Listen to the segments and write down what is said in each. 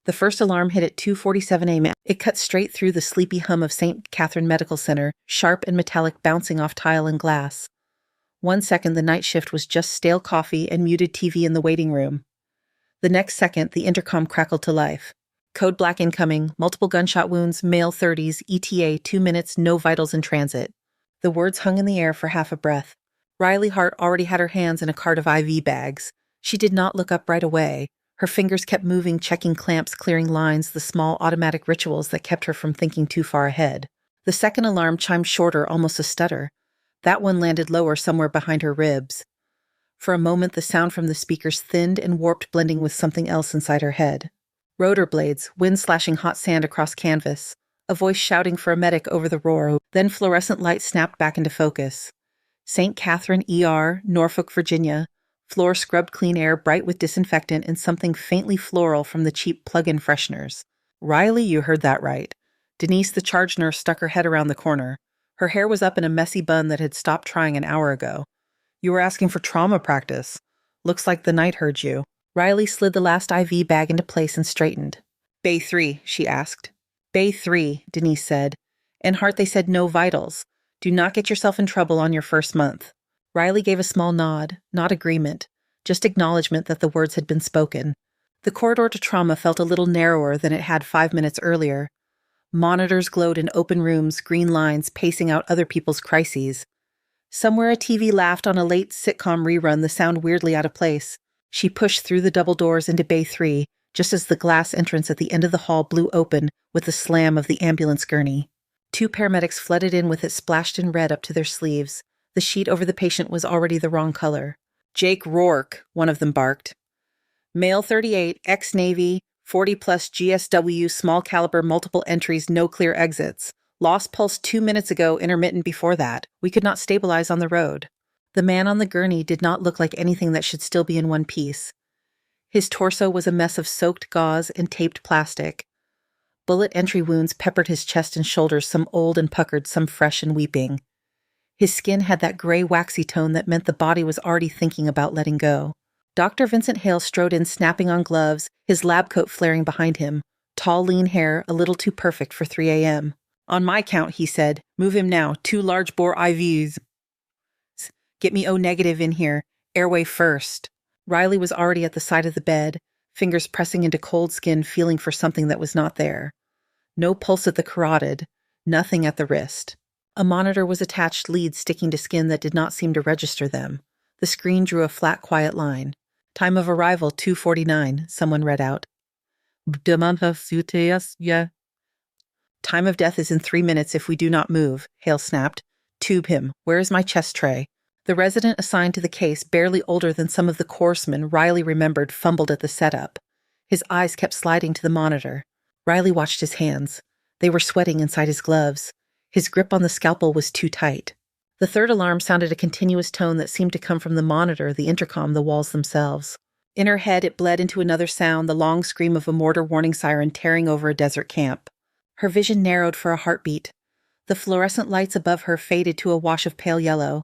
The first alarm hit at 2:47 a.m. It cut straight through the sleepy hum of St. Catherine Medical Center, sharp and metallic, bouncing off tile and glass. 1 second, the night shift was just stale coffee and muted TV in the waiting room. The next second, the intercom crackled to life. Code black incoming, multiple gunshot wounds, male 30s, ETA 2 minutes, no vitals in transit. The words hung in the air for half a breath. Riley Hart already had her hands in a cart of IV bags. She did not look up right away. Her fingers kept moving, checking clamps, clearing lines, the small automatic rituals that kept her from thinking too far ahead. The second alarm chimed shorter, almost a stutter. That one landed lower, somewhere behind her ribs. For a moment, the sound from the speakers thinned and warped, blending with something else inside her head. Rotor blades, wind slashing hot sand across canvas, a voice shouting for a medic over the roar, then fluorescent light snapped back into focus. St. Catherine ER, Norfolk, Virginia. Floor scrubbed clean air, bright with disinfectant and something faintly floral from the cheap plug-in fresheners. Riley, you heard that right. Denise, the charge nurse, stuck her head around the corner. Her hair was up in a messy bun that had stopped trying an hour ago. You were asking for trauma practice. Looks like the night heard you. Riley slid the last IV bag into place and straightened. Bay 3, she asked. Bay 3, Denise said. In Hart, they said no vitals. Do not get yourself in trouble on your first month. Riley gave a small nod, not agreement, just acknowledgement that the words had been spoken. The corridor to trauma felt a little narrower than it had 5 minutes earlier. Monitors glowed in open rooms, green lines pacing out other people's crises. Somewhere a TV laughed on a late sitcom rerun, the sound weirdly out of place. She pushed through the double doors into Bay 3, just as the glass entrance at the end of the hall blew open with the slam of the ambulance gurney. 2 paramedics flooded in with it splashed in red up to their sleeves. The sheet over the patient was already the wrong color. Jake Rourke, one of them barked. Male 38, ex-Navy, 40-plus GSW, small caliber, multiple entries, no clear exits. Lost pulse 2 minutes ago, intermittent before that. We could not stabilize on the road. The man on the gurney did not look like anything that should still be in one piece. His torso was a mess of soaked gauze and taped plastic. Bullet entry wounds peppered his chest and shoulders, some old and puckered, some fresh and weeping. His skin had that gray, waxy tone that meant the body was already thinking about letting go. Dr. Vincent Hale strode in, snapping on gloves, his lab coat flaring behind him. Tall, lean hair, a little too perfect for 3 a.m. On my count, he said. Move him now. 2 large-bore IVs. Get me O-negative in here. Airway first. Riley was already at the side of the bed, fingers pressing into cold skin, feeling for something that was not there. No pulse at the carotid. Nothing at the wrist. A monitor was attached, leads sticking to skin that did not seem to register them. The screen drew a flat, quiet line. Time of arrival, 2:49, someone read out. Time of death is in 3 minutes if we do not move, Hale snapped. Tube him. Where is my chest tray? The resident assigned to the case, barely older than some of the corpsmen Riley remembered, fumbled at the setup. His eyes kept sliding to the monitor. Riley watched his hands. They were sweating inside his gloves. His grip on the scalpel was too tight. The third alarm sounded a continuous tone that seemed to come from the monitor, the intercom, the walls themselves. In her head, it bled into another sound, the long scream of a mortar warning siren tearing over a desert camp. Her vision narrowed for a heartbeat. The fluorescent lights above her faded to a wash of pale yellow.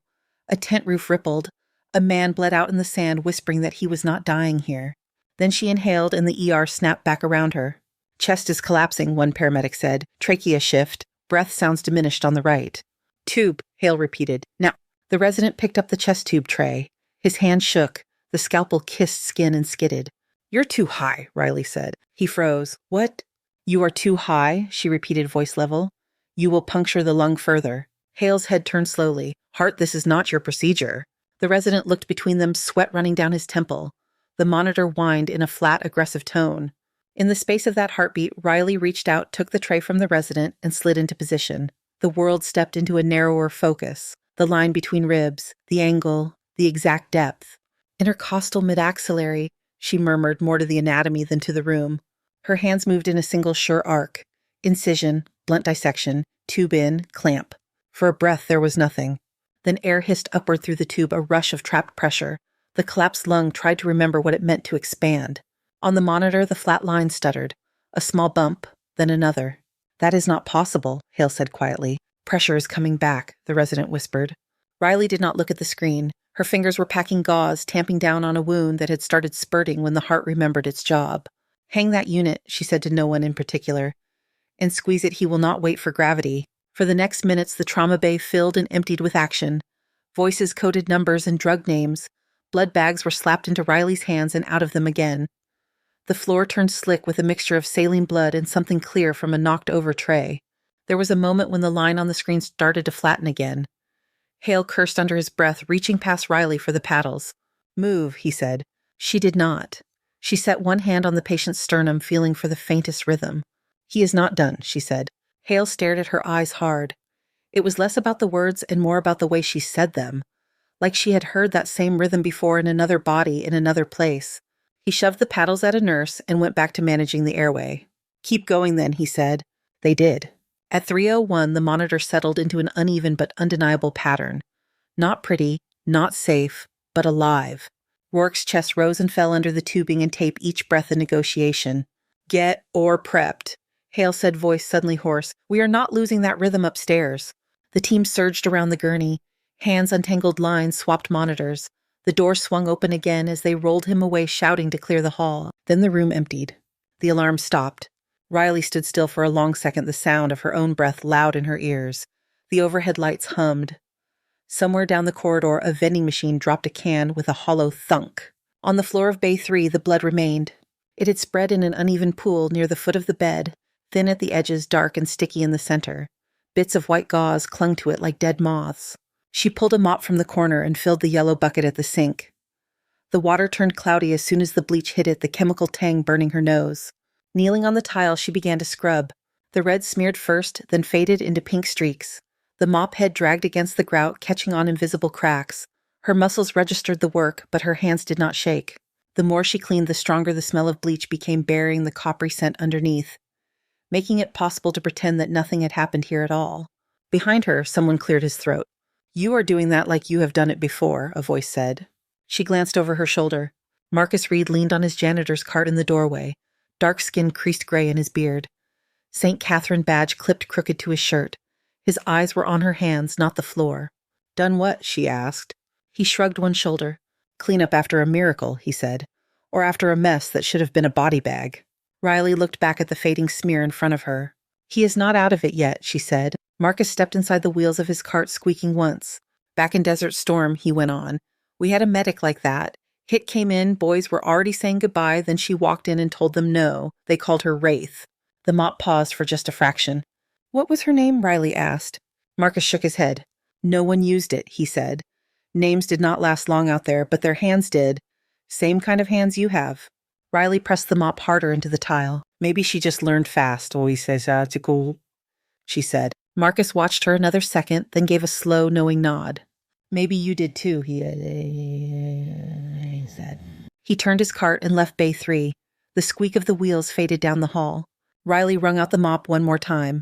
A tent roof rippled. A man bled out in the sand, whispering that he was not dying here. Then she inhaled, and the ER snapped back around her. Chest is collapsing, one paramedic said. Trachea shift. Breath sounds diminished on the right. Tube, Hale repeated. Now, the resident picked up the chest tube tray. His hand shook. The scalpel kissed skin and skidded. You're too high, Riley said. He froze. What? You are too high, she repeated, voice level. You will puncture the lung further. Hale's head turned slowly. Hart, this is not your procedure. The resident looked between them, sweat running down his temple. The monitor whined in a flat, aggressive tone. In the space of that heartbeat, Riley reached out, took the tray from the resident, and slid into position. The world stepped into a narrower focus. The line between ribs, the angle, the exact depth. Intercostal mid-axillary, she murmured, more to the anatomy than to the room. Her hands moved in a single sure arc. Incision, blunt dissection, tube in, clamp. For a breath, there was nothing. Then air hissed upward through the tube, a rush of trapped pressure. The collapsed lung tried to remember what it meant to expand. On the monitor, the flat line stuttered. A small bump, then another. That is not possible, Hale said quietly. Pressure is coming back, the resident whispered. Riley did not look at the screen. Her fingers were packing gauze, tamping down on a wound that had started spurting when the heart remembered its job. Hang that unit, she said to no one in particular. And squeeze it, he will not wait for gravity. For the next minutes, the trauma bay filled and emptied with action. Voices coded numbers and drug names. Blood bags were slapped into Riley's hands and out of them again. The floor turned slick with a mixture of saline blood and something clear from a knocked-over tray. There was a moment when the line on the screen started to flatten again. Hale cursed under his breath, reaching past Riley for the paddles. "Move," he said. She did not. She set one hand on the patient's sternum, feeling for the faintest rhythm. "He is not done," she said. Hale stared at her eyes hard. It was less about the words and more about the way she said them, like she had heard that same rhythm before in another body, in another place. He shoved the paddles at a nurse and went back to managing the airway. "Keep going then," he said. They did. At 3:01, the monitor settled into an uneven but undeniable pattern. Not pretty, not safe, but alive. Rourke's chest rose and fell under the tubing and tape, each breath a negotiation. "Get or prepped," Hale said, voice suddenly hoarse. "We are not losing that rhythm upstairs." The team surged around the gurney. Hands untangled lines, swapped monitors. The door swung open again as they rolled him away, shouting to clear the hall. Then the room emptied. The alarm stopped. Riley stood still for a long second, the sound of her own breath loud in her ears. The overhead lights hummed. Somewhere down the corridor, a vending machine dropped a can with a hollow thunk. On the floor of Bay 3, the blood remained. It had spread in an uneven pool near the foot of the bed, thin at the edges, dark and sticky in the center. Bits of white gauze clung to it like dead moths. She pulled a mop from the corner and filled the yellow bucket at the sink. The water turned cloudy as soon as the bleach hit it, the chemical tang burning her nose. Kneeling on the tile, she began to scrub. The red smeared first, then faded into pink streaks. The mop head dragged against the grout, catching on invisible cracks. Her muscles registered the work, but her hands did not shake. The more she cleaned, the stronger the smell of bleach became, burying the coppery scent underneath, making it possible to pretend that nothing had happened here at all. Behind her, someone cleared his throat. "You are doing that like you have done it before," a voice said. She glanced over her shoulder. Marcus Reed leaned on his janitor's cart in the doorway, dark skin creased gray in his beard. St. Catherine badge clipped crooked to his shirt. His eyes were on her hands, not the floor. "Done what?" she asked. He shrugged one shoulder. "Clean up after a miracle," he said. "Or after a mess that should have been a body bag." Riley looked back at the fading smear in front of her. "He is not out of it yet," she said. Marcus stepped inside the wheels of his cart, squeaking once. "Back in Desert Storm," he went on, "we had a medic like that. Hit came in, boys were already saying goodbye, then she walked in and told them no. They called her Wraith." The mop paused for just a fraction. "What was her name?" Riley asked. Marcus shook his head. "No one used it," he said. "Names did not last long out there, but their hands did. Same kind of hands you have." Riley pressed the mop harder into the tile. "Maybe she just learned fast," she said. Marcus watched her another second, then gave a slow, knowing nod. "Maybe you did too," he said. He turned his cart and left Bay 3. The squeak of the wheels faded down the hall. Riley wrung out the mop one more time.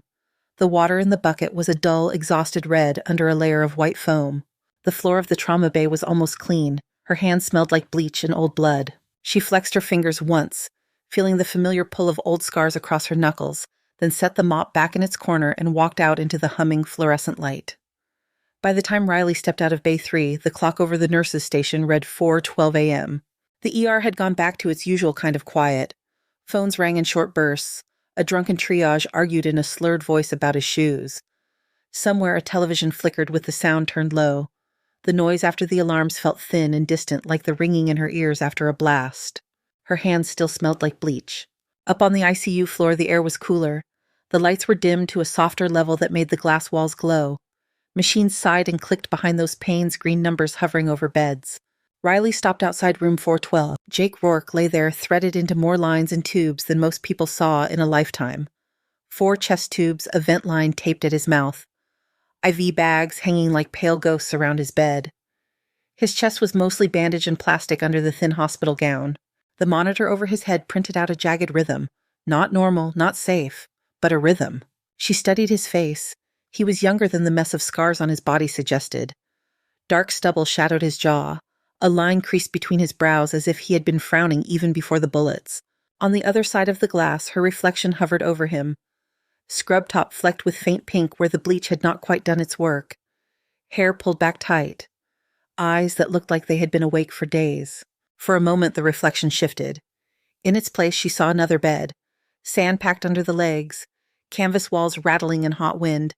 The water in the bucket was a dull, exhausted red under a layer of white foam. The floor of the trauma bay was almost clean. Her hands smelled like bleach and old blood. She flexed her fingers once, feeling the familiar pull of old scars across her knuckles, then set the mop back in its corner and walked out into the humming fluorescent light. By the time Riley stepped out of Bay 3, the clock over the nurse's station read 4:12 a.m. The ER had gone back to its usual kind of quiet. Phones rang in short bursts. A drunken triage argued in a slurred voice about his shoes. Somewhere a television flickered with the sound turned low. The noise after the alarms felt thin and distant, like the ringing in her ears after a blast. Her hands still smelled like bleach. Up on the ICU floor, the air was cooler. The lights were dimmed to a softer level that made the glass walls glow. Machines sighed and clicked behind those panes, green numbers hovering over beds. Riley stopped outside room 412. Jake Rourke lay there, threaded into more lines and tubes than most people saw in a lifetime. 4 chest tubes, a vent line taped at his mouth. IV bags hanging like pale ghosts around his bed. His chest was mostly bandage and plastic under the thin hospital gown. The monitor over his head printed out a jagged rhythm. Not normal, not safe, but a rhythm. She studied his face. He was younger than the mess of scars on his body suggested. Dark stubble shadowed his jaw. A line creased between his brows as if he had been frowning even before the bullets. On the other side of the glass, her reflection hovered over him. Scrub top flecked with faint pink where the bleach had not quite done its work. Hair pulled back tight. Eyes that looked like they had been awake for days. For a moment the reflection shifted. In its place, she saw another bed. Sand packed under the legs, canvas walls rattling in hot wind.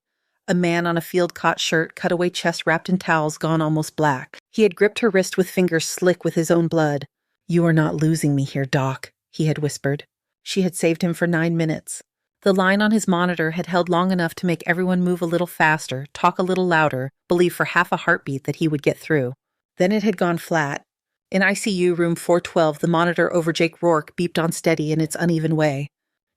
A man on a field-caught shirt, cutaway chest wrapped in towels, gone almost black. He had gripped her wrist with fingers slick with his own blood. "You are not losing me here, Doc," he had whispered. She had saved him for 9 minutes. The line on his monitor had held long enough to make everyone move a little faster, talk a little louder, believe for half a heartbeat that he would get through. Then it had gone flat. In ICU room 412, the monitor over Jake Rourke beeped on steady in its uneven way.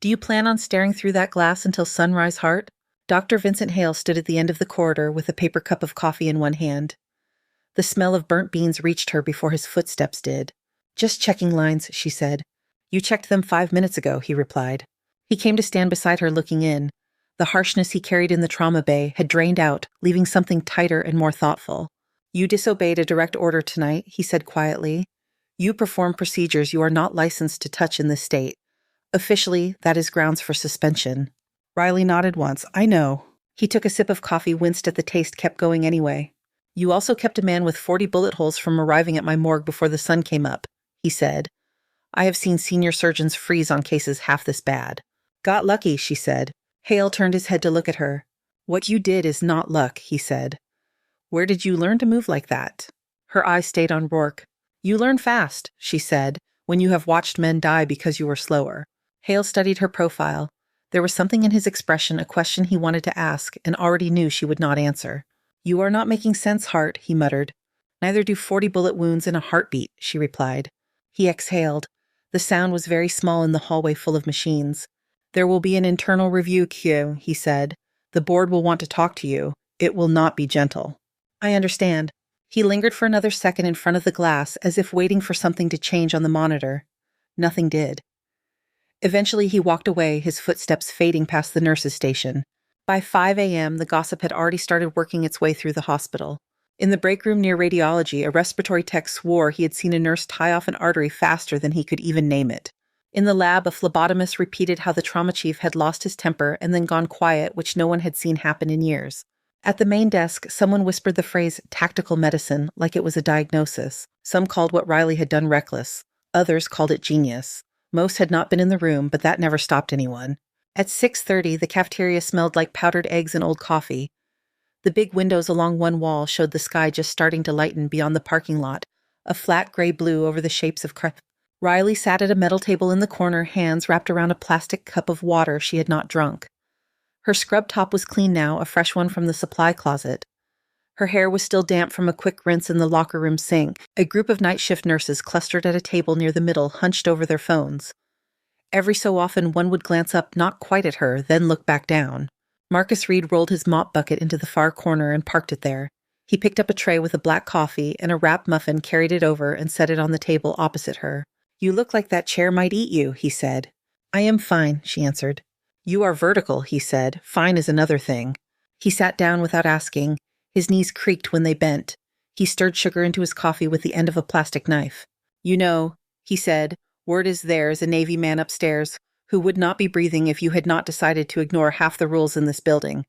"Do you plan on staring through that glass until sunrise, Hart?" Dr. Vincent Hale stood at the end of the corridor with a paper cup of coffee in one hand. The smell of burnt beans reached her before his footsteps did. "Just checking lines," she said. "You checked them 5 minutes ago," he replied. He came to stand beside her, looking in. The harshness he carried in the trauma bay had drained out, leaving something tighter and more thoughtful. "You disobeyed a direct order tonight," he said quietly. "You perform procedures you are not licensed to touch in this state. Officially, that is grounds for suspension." Riley nodded once. "I know." He took a sip of coffee, winced at the taste, kept going anyway. "You also kept a man with 40 bullet holes from arriving at my morgue before the sun came up," he said. "I have seen senior surgeons freeze on cases half this bad." "Got lucky," she said. Hale turned his head to look at her. "What you did is not luck," he said. "Where did you learn to move like that?" Her eyes stayed on Rourke. "You learn fast," she said, "when you have watched men die because you were slower." Hale studied her profile. There was something in his expression, a question he wanted to ask, and already knew she would not answer. "You are not making sense, Hart," he muttered. "Neither do 40 bullet wounds in a heartbeat," she replied. He exhaled. The sound was very small in the hallway full of machines. "There will be an internal review, Q," he said. "The board will want to talk to you. It will not be gentle." "I understand." He lingered for another second in front of the glass, as if waiting for something to change on the monitor. Nothing did. Eventually he walked away, his footsteps fading past the nurse's station. By 5 a.m., the gossip had already started working its way through the hospital. In the break room near radiology, a respiratory tech swore he had seen a nurse tie off an artery faster than he could even name it. In the lab, a phlebotomist repeated how the trauma chief had lost his temper and then gone quiet, which no one had seen happen in years. At the main desk, someone whispered the phrase tactical medicine like it was a diagnosis. Some called what Riley had done reckless. Others called it genius. Most had not been in the room, but that never stopped anyone. At 6:30, the cafeteria smelled like powdered eggs and old coffee. The big windows along one wall showed the sky just starting to lighten beyond the parking lot, a flat gray blue over the shapes of crepe. Riley sat at a metal table in the corner, hands wrapped around a plastic cup of water she had not drunk. Her scrub top was clean now, a fresh one from the supply closet. Her hair was still damp from a quick rinse in the locker room sink. A group of night shift nurses clustered at a table near the middle, hunched over their phones. Every so often one would glance up, not quite at her, then look back down. Marcus Reed rolled his mop bucket into the far corner and parked it there. He picked up a tray with a black coffee and a wrapped muffin, carried it over, and set it on the table opposite her. "You look like that chair might eat you," he said. "I am fine," she answered. "You are vertical," he said. "Fine is another thing." He sat down without asking. His knees creaked when they bent. He stirred sugar into his coffee with the end of a plastic knife. "You know," he said, "word is there's a Navy man upstairs who would not be breathing if you had not decided to ignore half the rules in this building."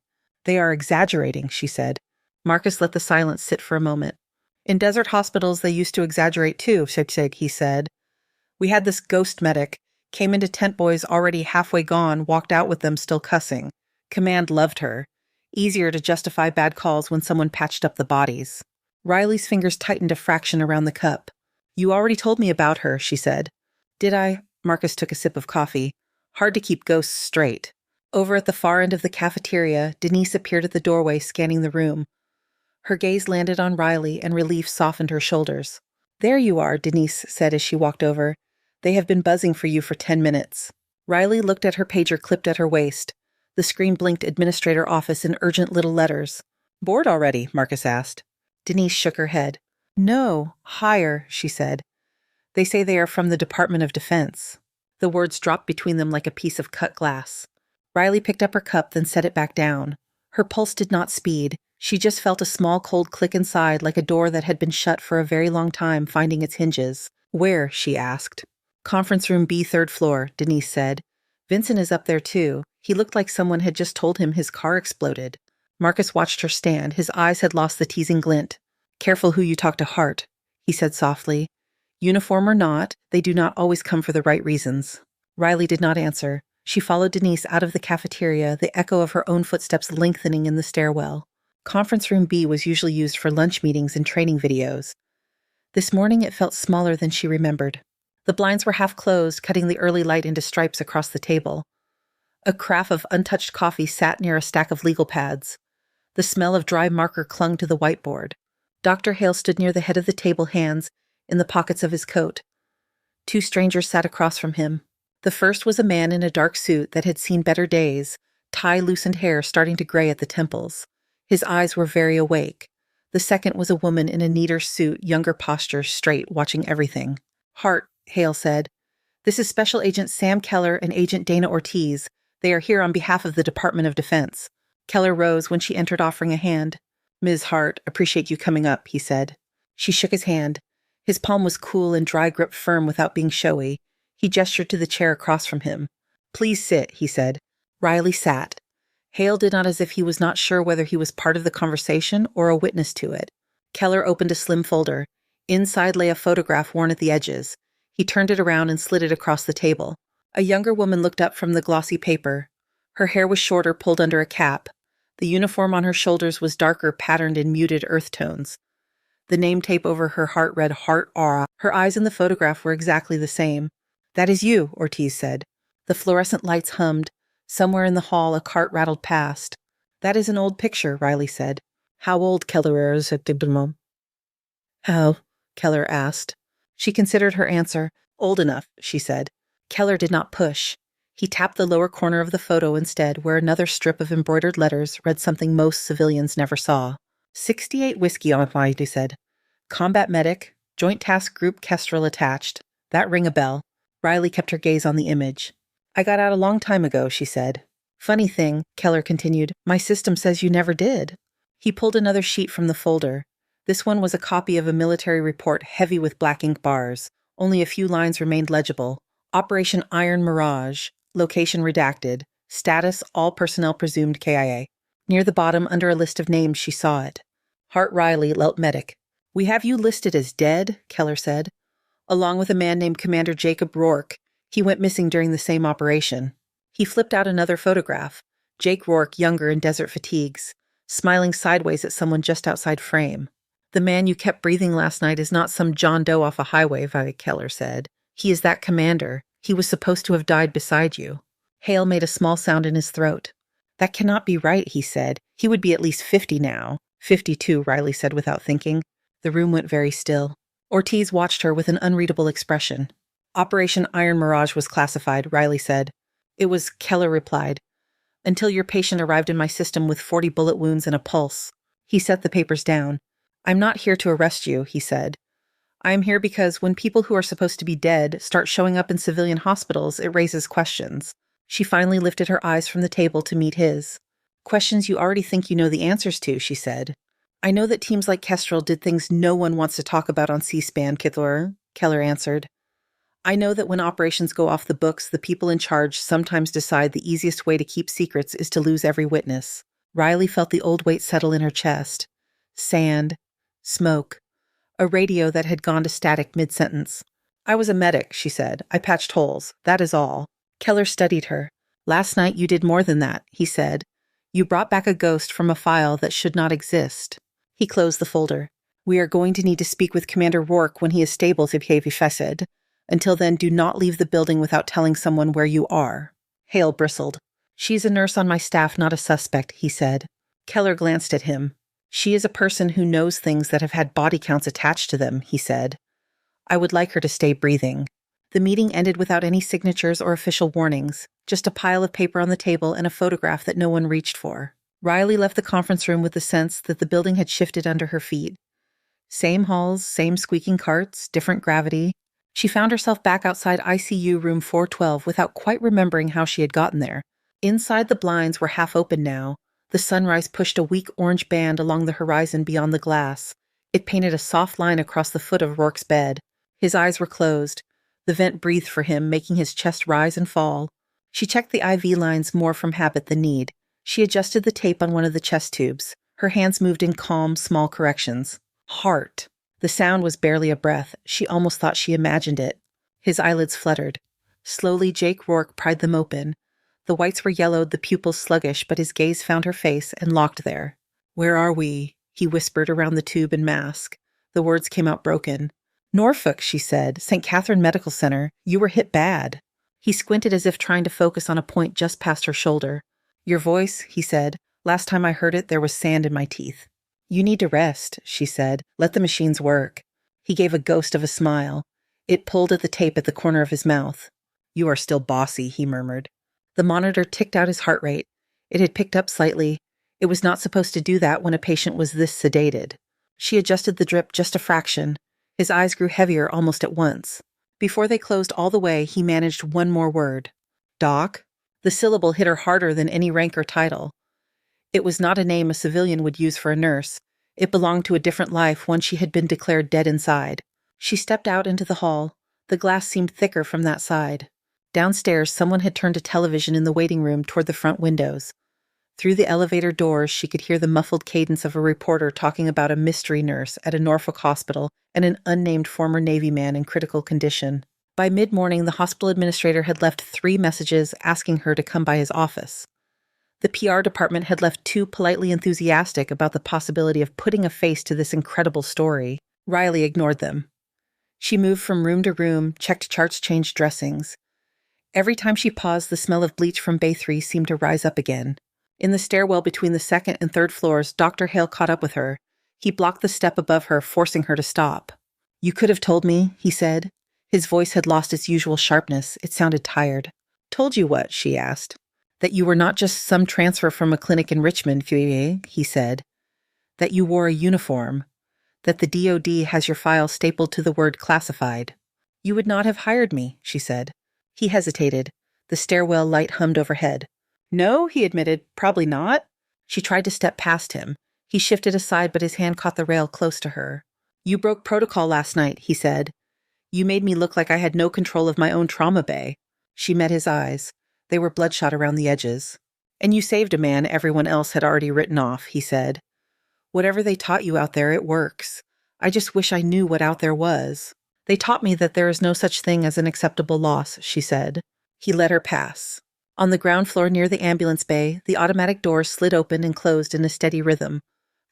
"They are exaggerating," she said. Marcus let the silence sit for a moment. "In desert hospitals, they used to exaggerate too," he said. "We had this ghost medic, came into tent boys already halfway gone, walked out with them still cussing. Command loved her. Easier to justify bad calls when someone patched up the bodies." Riley's fingers tightened a fraction around the cup. "You already told me about her," she said. "Did I?" Marcus took a sip of coffee. Hard to keep ghosts straight. Over at the far end of the cafeteria, Denise appeared at the doorway, scanning the room. Her gaze landed on Riley, and relief softened her shoulders. "There you are," Denise said as she walked over. "They have been buzzing for you for 10 minutes. Riley looked at her pager clipped at her waist. The screen blinked administrator office in urgent little letters. "Bored already?" Marcus asked. Denise shook her head. "No, higher," she said. "They say they are from the Department of Defense." The words dropped between them like a piece of cut glass. Riley picked up her cup, then set it back down. Her pulse did not speed. She just felt a small cold click inside, like a door that had been shut for a very long time finding its hinges. "Where?" she asked. "Conference room B, 3rd floor," Denise said. "Vincent is up there too. He looked like someone had just told him his car exploded." Marcus watched her stand. His eyes had lost the teasing glint. "Careful who you talk to, Hart," he said softly. Uniform or not, they do not always come for the right reasons. Riley did not answer. She followed Denise out of the cafeteria, the echo of her own footsteps lengthening in the stairwell. Conference room B was usually used for lunch meetings and training videos. This morning it felt smaller than she remembered. The blinds were half closed, cutting the early light into stripes across the table. A carafe of untouched coffee sat near a stack of legal pads. The smell of dry marker clung to the whiteboard. Dr. Hale stood near the head of the table, hands in the pockets of his coat. Two strangers sat across from him. The first was a man in a dark suit that had seen better days, tie-loosened hair starting to gray at the temples. His eyes were very awake. The second was a woman in a neater suit, younger posture, straight, watching everything. "Hart," Hale said. "This is Special Agent Sam Keller and Agent Dana Ortiz. They are here on behalf of the Department of Defense." Keller rose when she entered, offering a hand. "Ms. Hart, appreciate you coming up," he said. She shook his hand. His palm was cool and dry grip firm without being showy. He gestured to the chair across from him. "Please sit," he said. Riley sat. Hale did not as if he was not sure whether he was part of the conversation or a witness to it. Keller opened a slim folder. Inside lay a photograph worn at the edges. He turned it around and slid it across the table. A younger woman looked up from the glossy paper. Her hair was shorter, pulled under a cap. The uniform on her shoulders was darker, patterned in muted earth tones. The name tape over her heart read Hart Aura. Her eyes in the photograph were exactly the same. "That is you," Ortiz said. The fluorescent lights hummed. Somewhere in the hall, a cart rattled past. "That is an old picture," Riley said. "How old, Keller is at the moment?" "How?" Keller asked. She considered her answer. "Old enough," she said. Keller did not push. He tapped the lower corner of the photo instead, where another strip of embroidered letters read something most civilians never saw. 68 Whiskey on it, he said. "Combat Medic, Joint Task Group Kestrel attached. That ring a bell." Riley kept her gaze on the image. "I got out a long time ago," she said. "Funny thing," Keller continued, "my system says you never did." He pulled another sheet from the folder. This one was a copy of a military report heavy with black ink bars. Only a few lines remained legible. Operation Iron Mirage. Location redacted. Status, all personnel presumed KIA. Near the bottom, under a list of names, she saw it. Hart Riley, Lelt Medic. "We have you listed as dead," Keller said. "Along with a man named Commander Jacob Rourke. He went missing during the same operation." He flipped out another photograph. Jake Rourke, younger in desert fatigues, smiling sideways at someone just outside frame. "The man you kept breathing last night is not some John Doe off a highway," Keller said. "He is that commander. He was supposed to have died beside you." Hale made a small sound in his throat. "That cannot be right," he said. "He would be at least 50 now." 52, Riley said without thinking. The room went very still. Ortiz watched her with an unreadable expression. "Operation Iron Mirage was classified," Riley said. "It was," Keller replied, "until your patient arrived in my system with 40 bullet wounds and a pulse." He set the papers down. "I'm not here to arrest you," he said. "I am here because when people who are supposed to be dead start showing up in civilian hospitals, it raises questions." She finally lifted her eyes from the table to meet his. "Questions you already think you know the answers to," she said. "I know that teams like Kestrel did things no one wants to talk about on C-SPAN, Keller answered. "I know that when operations go off the books, the people in charge sometimes decide the easiest way to keep secrets is to lose every witness." Riley felt the old weight settle in her chest. Sand. Smoke. A radio that had gone to static mid-sentence. "I was a medic," she said. "I patched holes. That is all." Keller studied her. "Last night you did more than that," he said. "You brought back a ghost from a file that should not exist." He closed the folder. "We are going to need to speak with Commander Rourke when he is stable, he said. Until then, do not leave the building without telling someone where you are." Hale bristled. "She's a nurse on my staff, not a suspect," he said. Keller glanced at him. "She is a person who knows things that have had body counts attached to them," he said. "I would like her to stay breathing." The meeting ended without any signatures or official warnings, just a pile of paper on the table and a photograph that no one reached for. Riley left the conference room with the sense that the building had shifted under her feet. Same halls, same squeaking carts, different gravity. She found herself back outside ICU room 412 without quite remembering how she had gotten there. Inside, the blinds were half open now. The sunrise pushed a weak orange band along the horizon beyond the glass. It painted a soft line across the foot of Rourke's bed. His eyes were closed. The vent breathed for him, making his chest rise and fall. She checked the IV lines more from habit than need. She adjusted the tape on one of the chest tubes. Her hands moved in calm, small corrections. Heart. The sound was barely a breath. She almost thought she imagined it. His eyelids fluttered. Slowly, Jake Rourke pried them open. The whites were yellowed, the pupils sluggish, but his gaze found her face and locked there. "Where are we?" he whispered around the tube and mask. The words came out broken. "Norfolk," she said. "St. Catherine Medical Center. You were hit bad." He squinted as if trying to focus on a point just past her shoulder. "Your voice," he said. "Last time I heard it, there was sand in my teeth." "You need to rest," she said. "Let the machines work." He gave a ghost of a smile. It pulled at the tape at the corner of his mouth. "You are still bossy," he murmured. The monitor ticked out his heart rate. It had picked up slightly. It was not supposed to do that when a patient was this sedated. She adjusted the drip just a fraction. His eyes grew heavier almost at once. Before they closed all the way, he managed one more word. "Doc?" The syllable hit her harder than any rank or title. It was not a name a civilian would use for a nurse. It belonged to a different life, one she had been declared dead inside. She stepped out into the hall. The glass seemed thicker from that side. Downstairs, someone had turned a television in the waiting room toward the front windows. Through the elevator doors, she could hear the muffled cadence of a reporter talking about a mystery nurse at a Norfolk hospital and an unnamed former Navy man in critical condition. By mid-morning, the hospital administrator had left 3 messages asking her to come by his office. The PR department had left 2 politely enthusiastic about the possibility of putting a face to this incredible story. Riley ignored them. She moved from room to room, checked charts, changed dressings. Every time she paused, the smell of bleach from Bay 3 seemed to rise up again. In the stairwell between the 2nd and 3rd floors, Dr. Hale caught up with her. He blocked the step above her, forcing her to stop. "You could have told me," he said. His voice had lost its usual sharpness. It sounded tired. "Told you what?" she asked. "That you were not just some transfer from a clinic in Richmond, Feuillet," he said. "That you wore a uniform. That the DOD has your file stapled to the word classified." "You would not have hired me," she said. He hesitated. The stairwell light hummed overhead. "No," he admitted, "probably not." She tried to step past him. He shifted aside, but his hand caught the rail close to her. "You broke protocol last night," he said. "You made me look like I had no control of my own trauma bay." She met his eyes. They were bloodshot around the edges. "And you saved a man everyone else had already written off," he said. "Whatever they taught you out there, it works. I just wish I knew what out there was." "They taught me that there is no such thing as an acceptable loss," she said. He let her pass. On the ground floor near the ambulance bay, the automatic doors slid open and closed in a steady rhythm.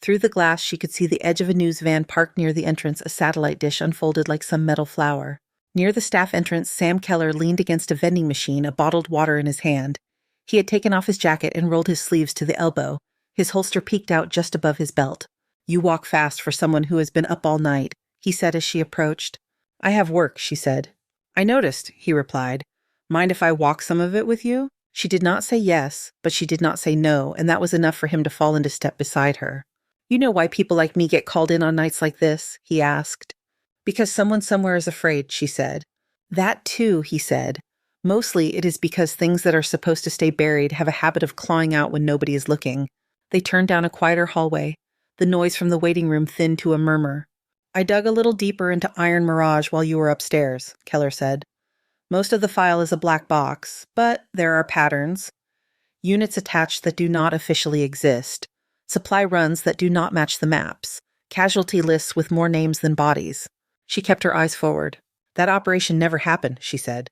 Through the glass, she could see the edge of a news van parked near the entrance, a satellite dish unfolded like some metal flower. Near the staff entrance, Sam Keller leaned against a vending machine, a bottled water in his hand. He had taken off his jacket and rolled his sleeves to the elbow. His holster peeked out just above his belt. "You walk fast for someone who has been up all night," he said as she approached. "I have work," she said. "I noticed," he replied. "Mind if I walk some of it with you?" She did not say yes, but she did not say no, and that was enough for him to fall into step beside her. "You know why people like me get called in on nights like this?" he asked. "Because someone somewhere is afraid," she said. "That too," he said. "Mostly it is because things that are supposed to stay buried have a habit of clawing out when nobody is looking." They turned down a quieter hallway. The noise from the waiting room thinned to a murmur. "I dug a little deeper into Iron Mirage while you were upstairs," Keller said. "Most of the file is a black box, but there are patterns. Units attached that do not officially exist. Supply runs that do not match the maps. Casualty lists with more names than bodies." She kept her eyes forward. "That operation never happened," she said.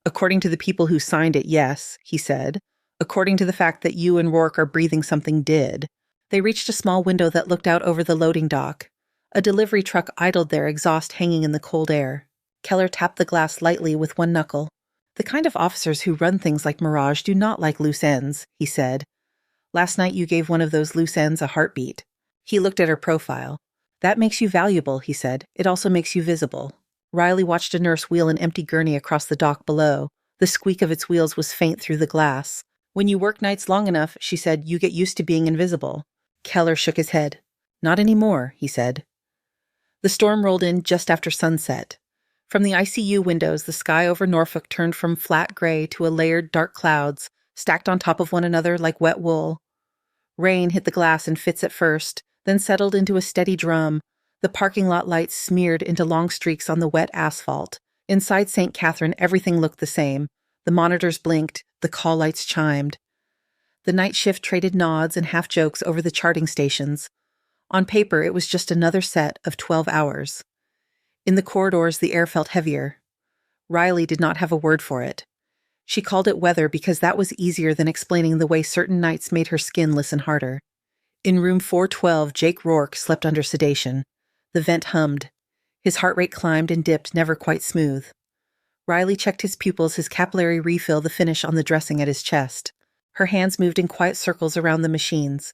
"According to the people who signed it, yes," he said. "According to the fact that you and Rourke are breathing something did." They reached a small window that looked out over the loading dock. A delivery truck idled there, exhaust hanging in the cold air. Keller tapped the glass lightly with one knuckle. "The kind of officers who run things like Mirage do not like loose ends," he said. "Last night you gave one of those loose ends a heartbeat." He looked at her profile. "That makes you valuable," he said. "It also makes you visible." Riley watched a nurse wheel an empty gurney across the dock below. The squeak of its wheels was faint through the glass. "When you work nights long enough," she said, "you get used to being invisible." Keller shook his head. "Not anymore," he said. The storm rolled in just after sunset. From the ICU windows, the sky over Norfolk turned from flat gray to a layered dark clouds, stacked on top of one another like wet wool. Rain hit the glass in fits at first, then settled into a steady drum. The parking lot lights smeared into long streaks on the wet asphalt. Inside St. Catherine, everything looked the same. The monitors blinked, the call lights chimed. The night shift traded nods and half-jokes over the charting stations. On paper, it was just another set of 12 hours. In the corridors, the air felt heavier. Riley did not have a word for it. She called it weather because that was easier than explaining the way certain nights made her skin listen harder. In room 412, Jake Rourke slept under sedation. The vent hummed. His heart rate climbed and dipped, never quite smooth. Riley checked his pupils, his capillary refill, the finish on the dressing at his chest. Her hands moved in quiet circles around the machines.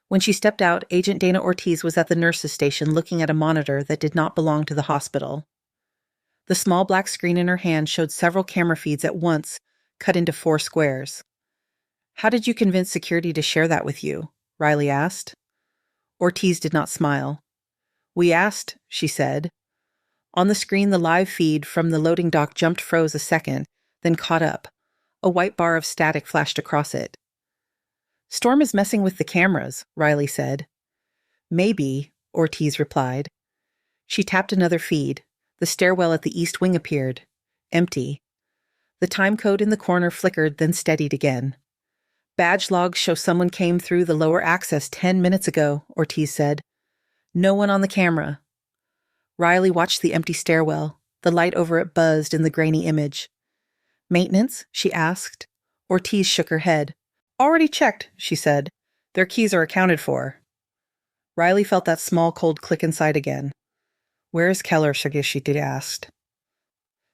When she stepped out, Agent Dana Ortiz was at the nurse's station looking at a monitor that did not belong to the hospital. The small black screen in her hand showed several camera feeds at once, cut into 4 squares. "How did you convince security to share that with you?" Riley asked. Ortiz did not smile. "We asked," she said. On the screen, the live feed from the loading dock froze a second, then caught up. A white bar of static flashed across it. "Storm is messing with the cameras," Riley said. "Maybe," Ortiz replied. She tapped another feed. The stairwell at the east wing appeared. Empty. The time code in the corner flickered, then steadied again. "Badge logs show someone came through the lower access 10 minutes ago," Ortiz said. "No one on the camera." Riley watched the empty stairwell. The light over it buzzed in the grainy image. "Maintenance?" she asked. Ortiz shook her head. "Already checked," she said. "Their keys are accounted for." Riley felt that small, cold click inside again. "Where is Keller?" Shigeshiti asked.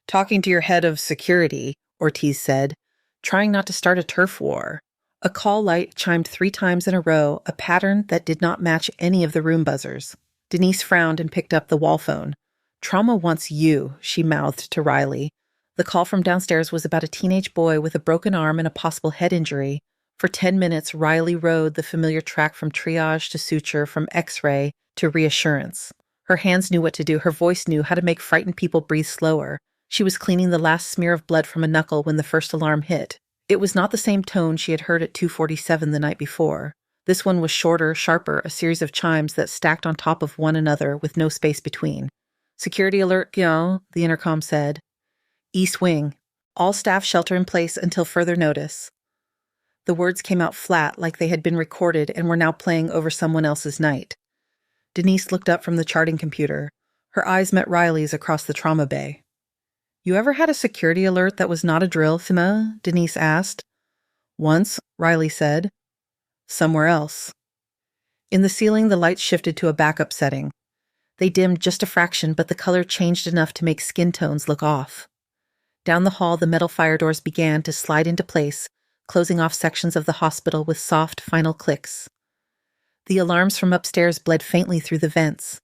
"Talking to your head of security," Ortiz said, trying not to start a turf war. A call light chimed 3 times in a row, a pattern that did not match any of the room buzzers. Denise frowned and picked up the wall phone. "Trauma wants you," she mouthed to Riley. The call from downstairs was about a teenage boy with a broken arm and a possible head injury. For 10 minutes, Riley rode the familiar track from triage to suture, from X-ray to reassurance. Her hands knew what to do. Her voice knew how to make frightened people breathe slower. She was cleaning the last smear of blood from a knuckle when the first alarm hit. It was not the same tone she had heard at 2:47 the night before. This one was shorter, sharper, a series of chimes that stacked on top of one another with no space between. "Security alert, Guillaume," the intercom said. "East wing. All staff shelter in place until further notice." The words came out flat, like they had been recorded and were now playing over someone else's night. Denise looked up from the charting computer. Her eyes met Riley's across the trauma bay. "You ever had a security alert that was not a drill, Fima?" Denise asked. "Once," Riley said. "Somewhere else." In the ceiling, the lights shifted to a backup setting. They dimmed just a fraction, but the color changed enough to make skin tones look off. Down the hall, the metal fire doors began to slide into place, closing off sections of the hospital with soft, final clicks. The alarms from upstairs bled faintly through the vents.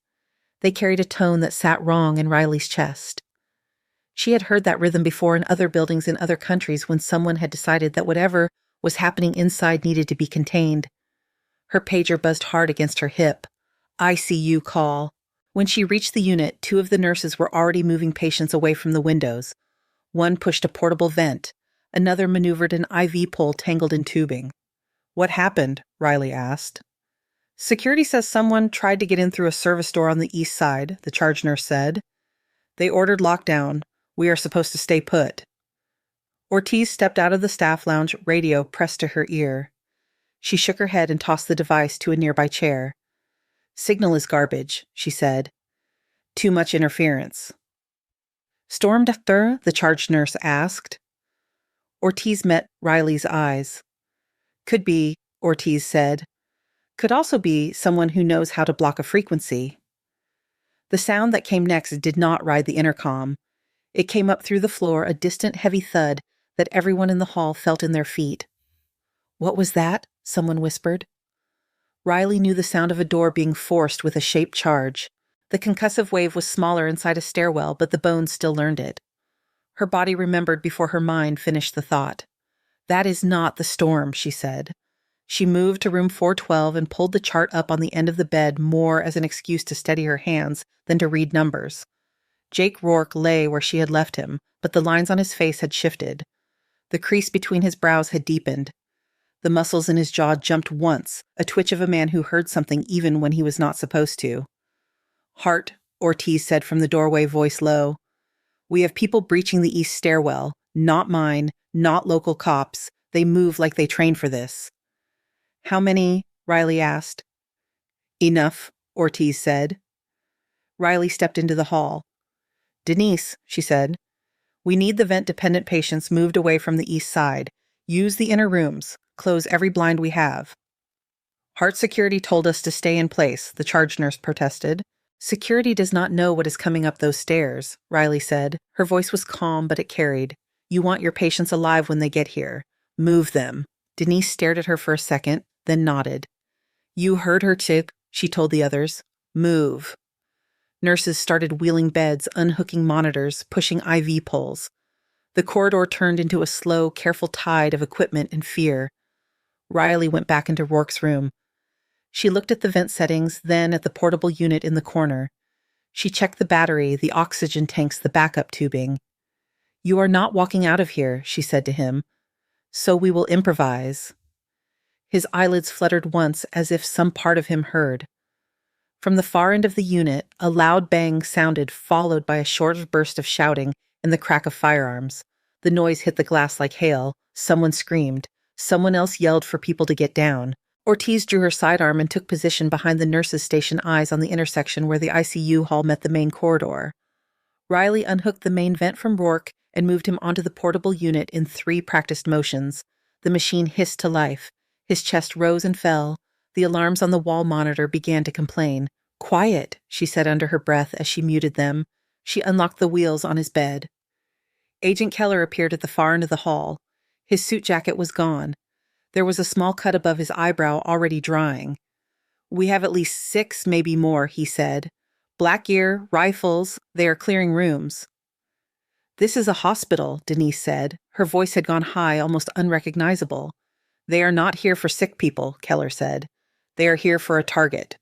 They carried a tone that sat wrong in Riley's chest. She had heard that rhythm before in other buildings in other countries when someone had decided that whatever was happening inside needed to be contained. Her pager buzzed hard against her hip. "ICU call." When she reached the unit, 2 of the nurses were already moving patients away from the windows. One pushed a portable vent. Another maneuvered an IV pole tangled in tubing. "What happened?" Riley asked. "Security says someone tried to get in through a service door on the east side," the charge nurse said. "They ordered lockdown. We are supposed to stay put." Ortiz stepped out of the staff lounge, radio pressed to her ear. She shook her head and tossed the device to a nearby chair. "Signal is garbage," she said. "Too much interference." "Storm doctor?" the charge nurse asked. Ortiz met Riley's eyes. "Could be," Ortiz said. "Could also be someone who knows how to block a frequency." The sound that came next did not ride the intercom. It came up through the floor, a distant, heavy thud that everyone in the hall felt in their feet. "What was that?" someone whispered. Riley knew the sound of a door being forced with a shaped charge. The concussive wave was smaller inside a stairwell, but the bones still learned it. Her body remembered before her mind finished the thought. "That is not the storm," she said. She moved to room 412 and pulled the chart up on the end of the bed more as an excuse to steady her hands than to read numbers. Jake Rourke lay where she had left him, but the lines on his face had shifted. The crease between his brows had deepened. The muscles in his jaw jumped once, a twitch of a man who heard something even when he was not supposed to. "Hart," Ortiz said from the doorway, voice low. "We have people breaching the east stairwell. Not mine, not local cops. They move like they trained for this." "How many?" Riley asked. Enough, Ortiz said. Riley stepped into the hall. Denise, she said, we need the vent-dependent patients moved away from the east side. Use the inner rooms. Close every blind we have. Heart security told us to stay in place, the charge nurse protested. Security does not know what is coming up those stairs, Riley said. Her voice was calm, but it carried. You want your patients alive when they get here. Move them. Denise stared at her for a second, then nodded. You heard her, Chip, she told the others. Move. Nurses started wheeling beds, unhooking monitors, pushing IV poles. The corridor turned into a slow, careful tide of equipment and fear. Riley went back into Rourke's room. She looked at the vent settings, then at the portable unit in the corner. She checked the battery, the oxygen tanks, the backup tubing. You are not walking out of here, she said to him. So we will improvise. His eyelids fluttered once as if some part of him heard. From the far end of the unit, a loud bang sounded, followed by a short burst of shouting and the crack of firearms. The noise hit the glass like hail. Someone screamed. Someone else yelled for people to get down. Ortiz drew her sidearm and took position behind the nurses' station eyes on the intersection where the ICU hall met the main corridor. Riley unhooked the main vent from Rourke and moved him onto the portable unit in 3 practiced motions. The machine hissed to life. His chest rose and fell. The alarms on the wall monitor began to complain. Quiet, she said under her breath as she muted them. She unlocked the wheels on his bed. Agent Keller appeared at the far end of the hall. His suit jacket was gone. There was a small cut above his eyebrow already drying. We have at least 6, maybe more, he said. Black gear, rifles, they are clearing rooms. This is a hospital, Denise said. Her voice had gone high, almost unrecognizable. They are not here for sick people, Keller said. They are here for a target.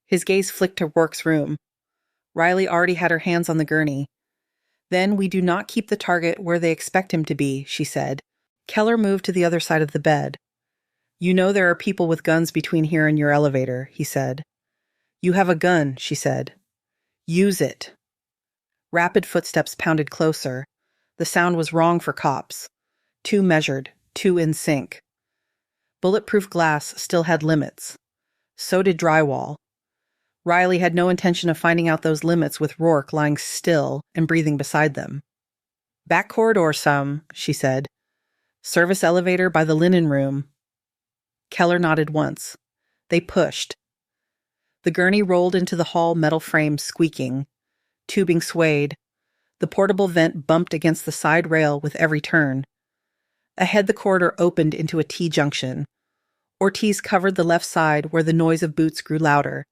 His gaze flicked to Rourke's room. Riley already had her hands on the gurney. Then we do not keep the target where they expect him to be, she said. Keller moved to the other side of the bed. You know there are people with guns between here and your elevator, he said. You have a gun, she said. Use it. Rapid footsteps pounded closer. The sound was wrong for cops. Too measured, too in sync. Bulletproof glass still had limits. So did drywall. Riley had no intention of finding out those limits with Rourke lying still and breathing beside them. Back corridor some, she said. Service elevator by the linen room. Keller nodded once. They pushed. The gurney rolled into the hall metal frame, squeaking. Tubing swayed. The portable vent bumped against the side rail with every turn. Ahead, the corridor opened into a T-junction. Ortiz covered the left side where the noise of boots grew louder.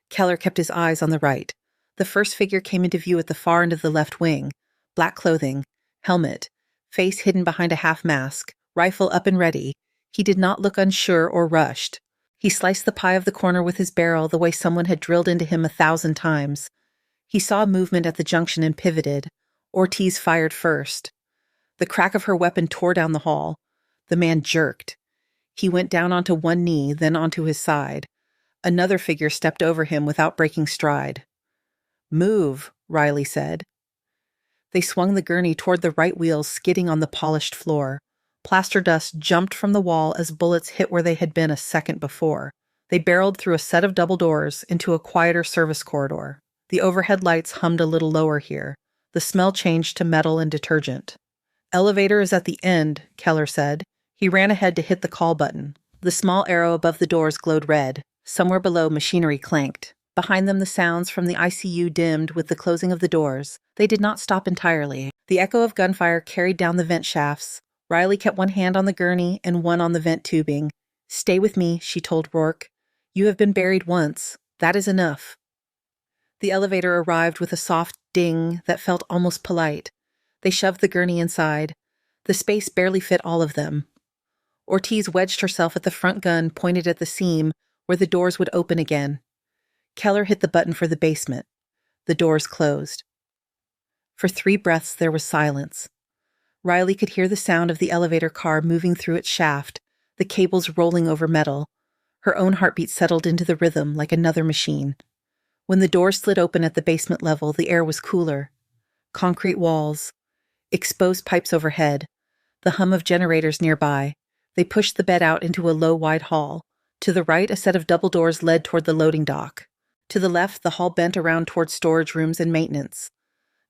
Keller kept his eyes on the right. The first figure came into view at the far end of the left wing. Black clothing, helmet, face hidden behind a half mask, rifle up and ready. He did not look unsure or rushed. He sliced the pie of the corner with his barrel the way someone had drilled into him 1,000 times. He saw movement at the junction and pivoted. Ortiz fired first. The crack of her weapon tore down the hall. The man jerked. He went down onto one knee, then onto his side. Another figure stepped over him without breaking stride. Move, Riley said. They swung the gurney toward the right wheels, skidding on the polished floor. Plaster dust jumped from the wall as bullets hit where they had been a second before. They barreled through a set of double doors into a quieter service corridor. The overhead lights hummed a little lower here. The smell changed to metal and detergent. Elevator is at the end, Keller said. He ran ahead to hit the call button. The small arrow above the doors glowed red. Somewhere below, machinery clanked. Behind them, the sounds from the ICU dimmed with the closing of the doors. They did not stop entirely. The echo of gunfire carried down the vent shafts. Riley kept one hand on the gurney and one on the vent tubing. Stay with me, she told Rourke. You have been buried once. That is enough. The elevator arrived with a soft ding that felt almost polite. They shoved the gurney inside. The space barely fit all of them. Ortiz wedged herself at the front gun pointed at the seam where the doors would open again. Keller hit the button for the basement. The doors closed. For 3 breaths there was silence. Riley could hear the sound of the elevator car moving through its shaft, the cables rolling over metal. Her own heartbeat settled into the rhythm like another machine. When the door slid open at the basement level, the air was cooler. Concrete walls, exposed pipes overhead, the hum of generators nearby. They pushed the bed out into a low, wide hall. To the right, a set of double doors led toward the loading dock. To the left, the hall bent around toward storage rooms and maintenance.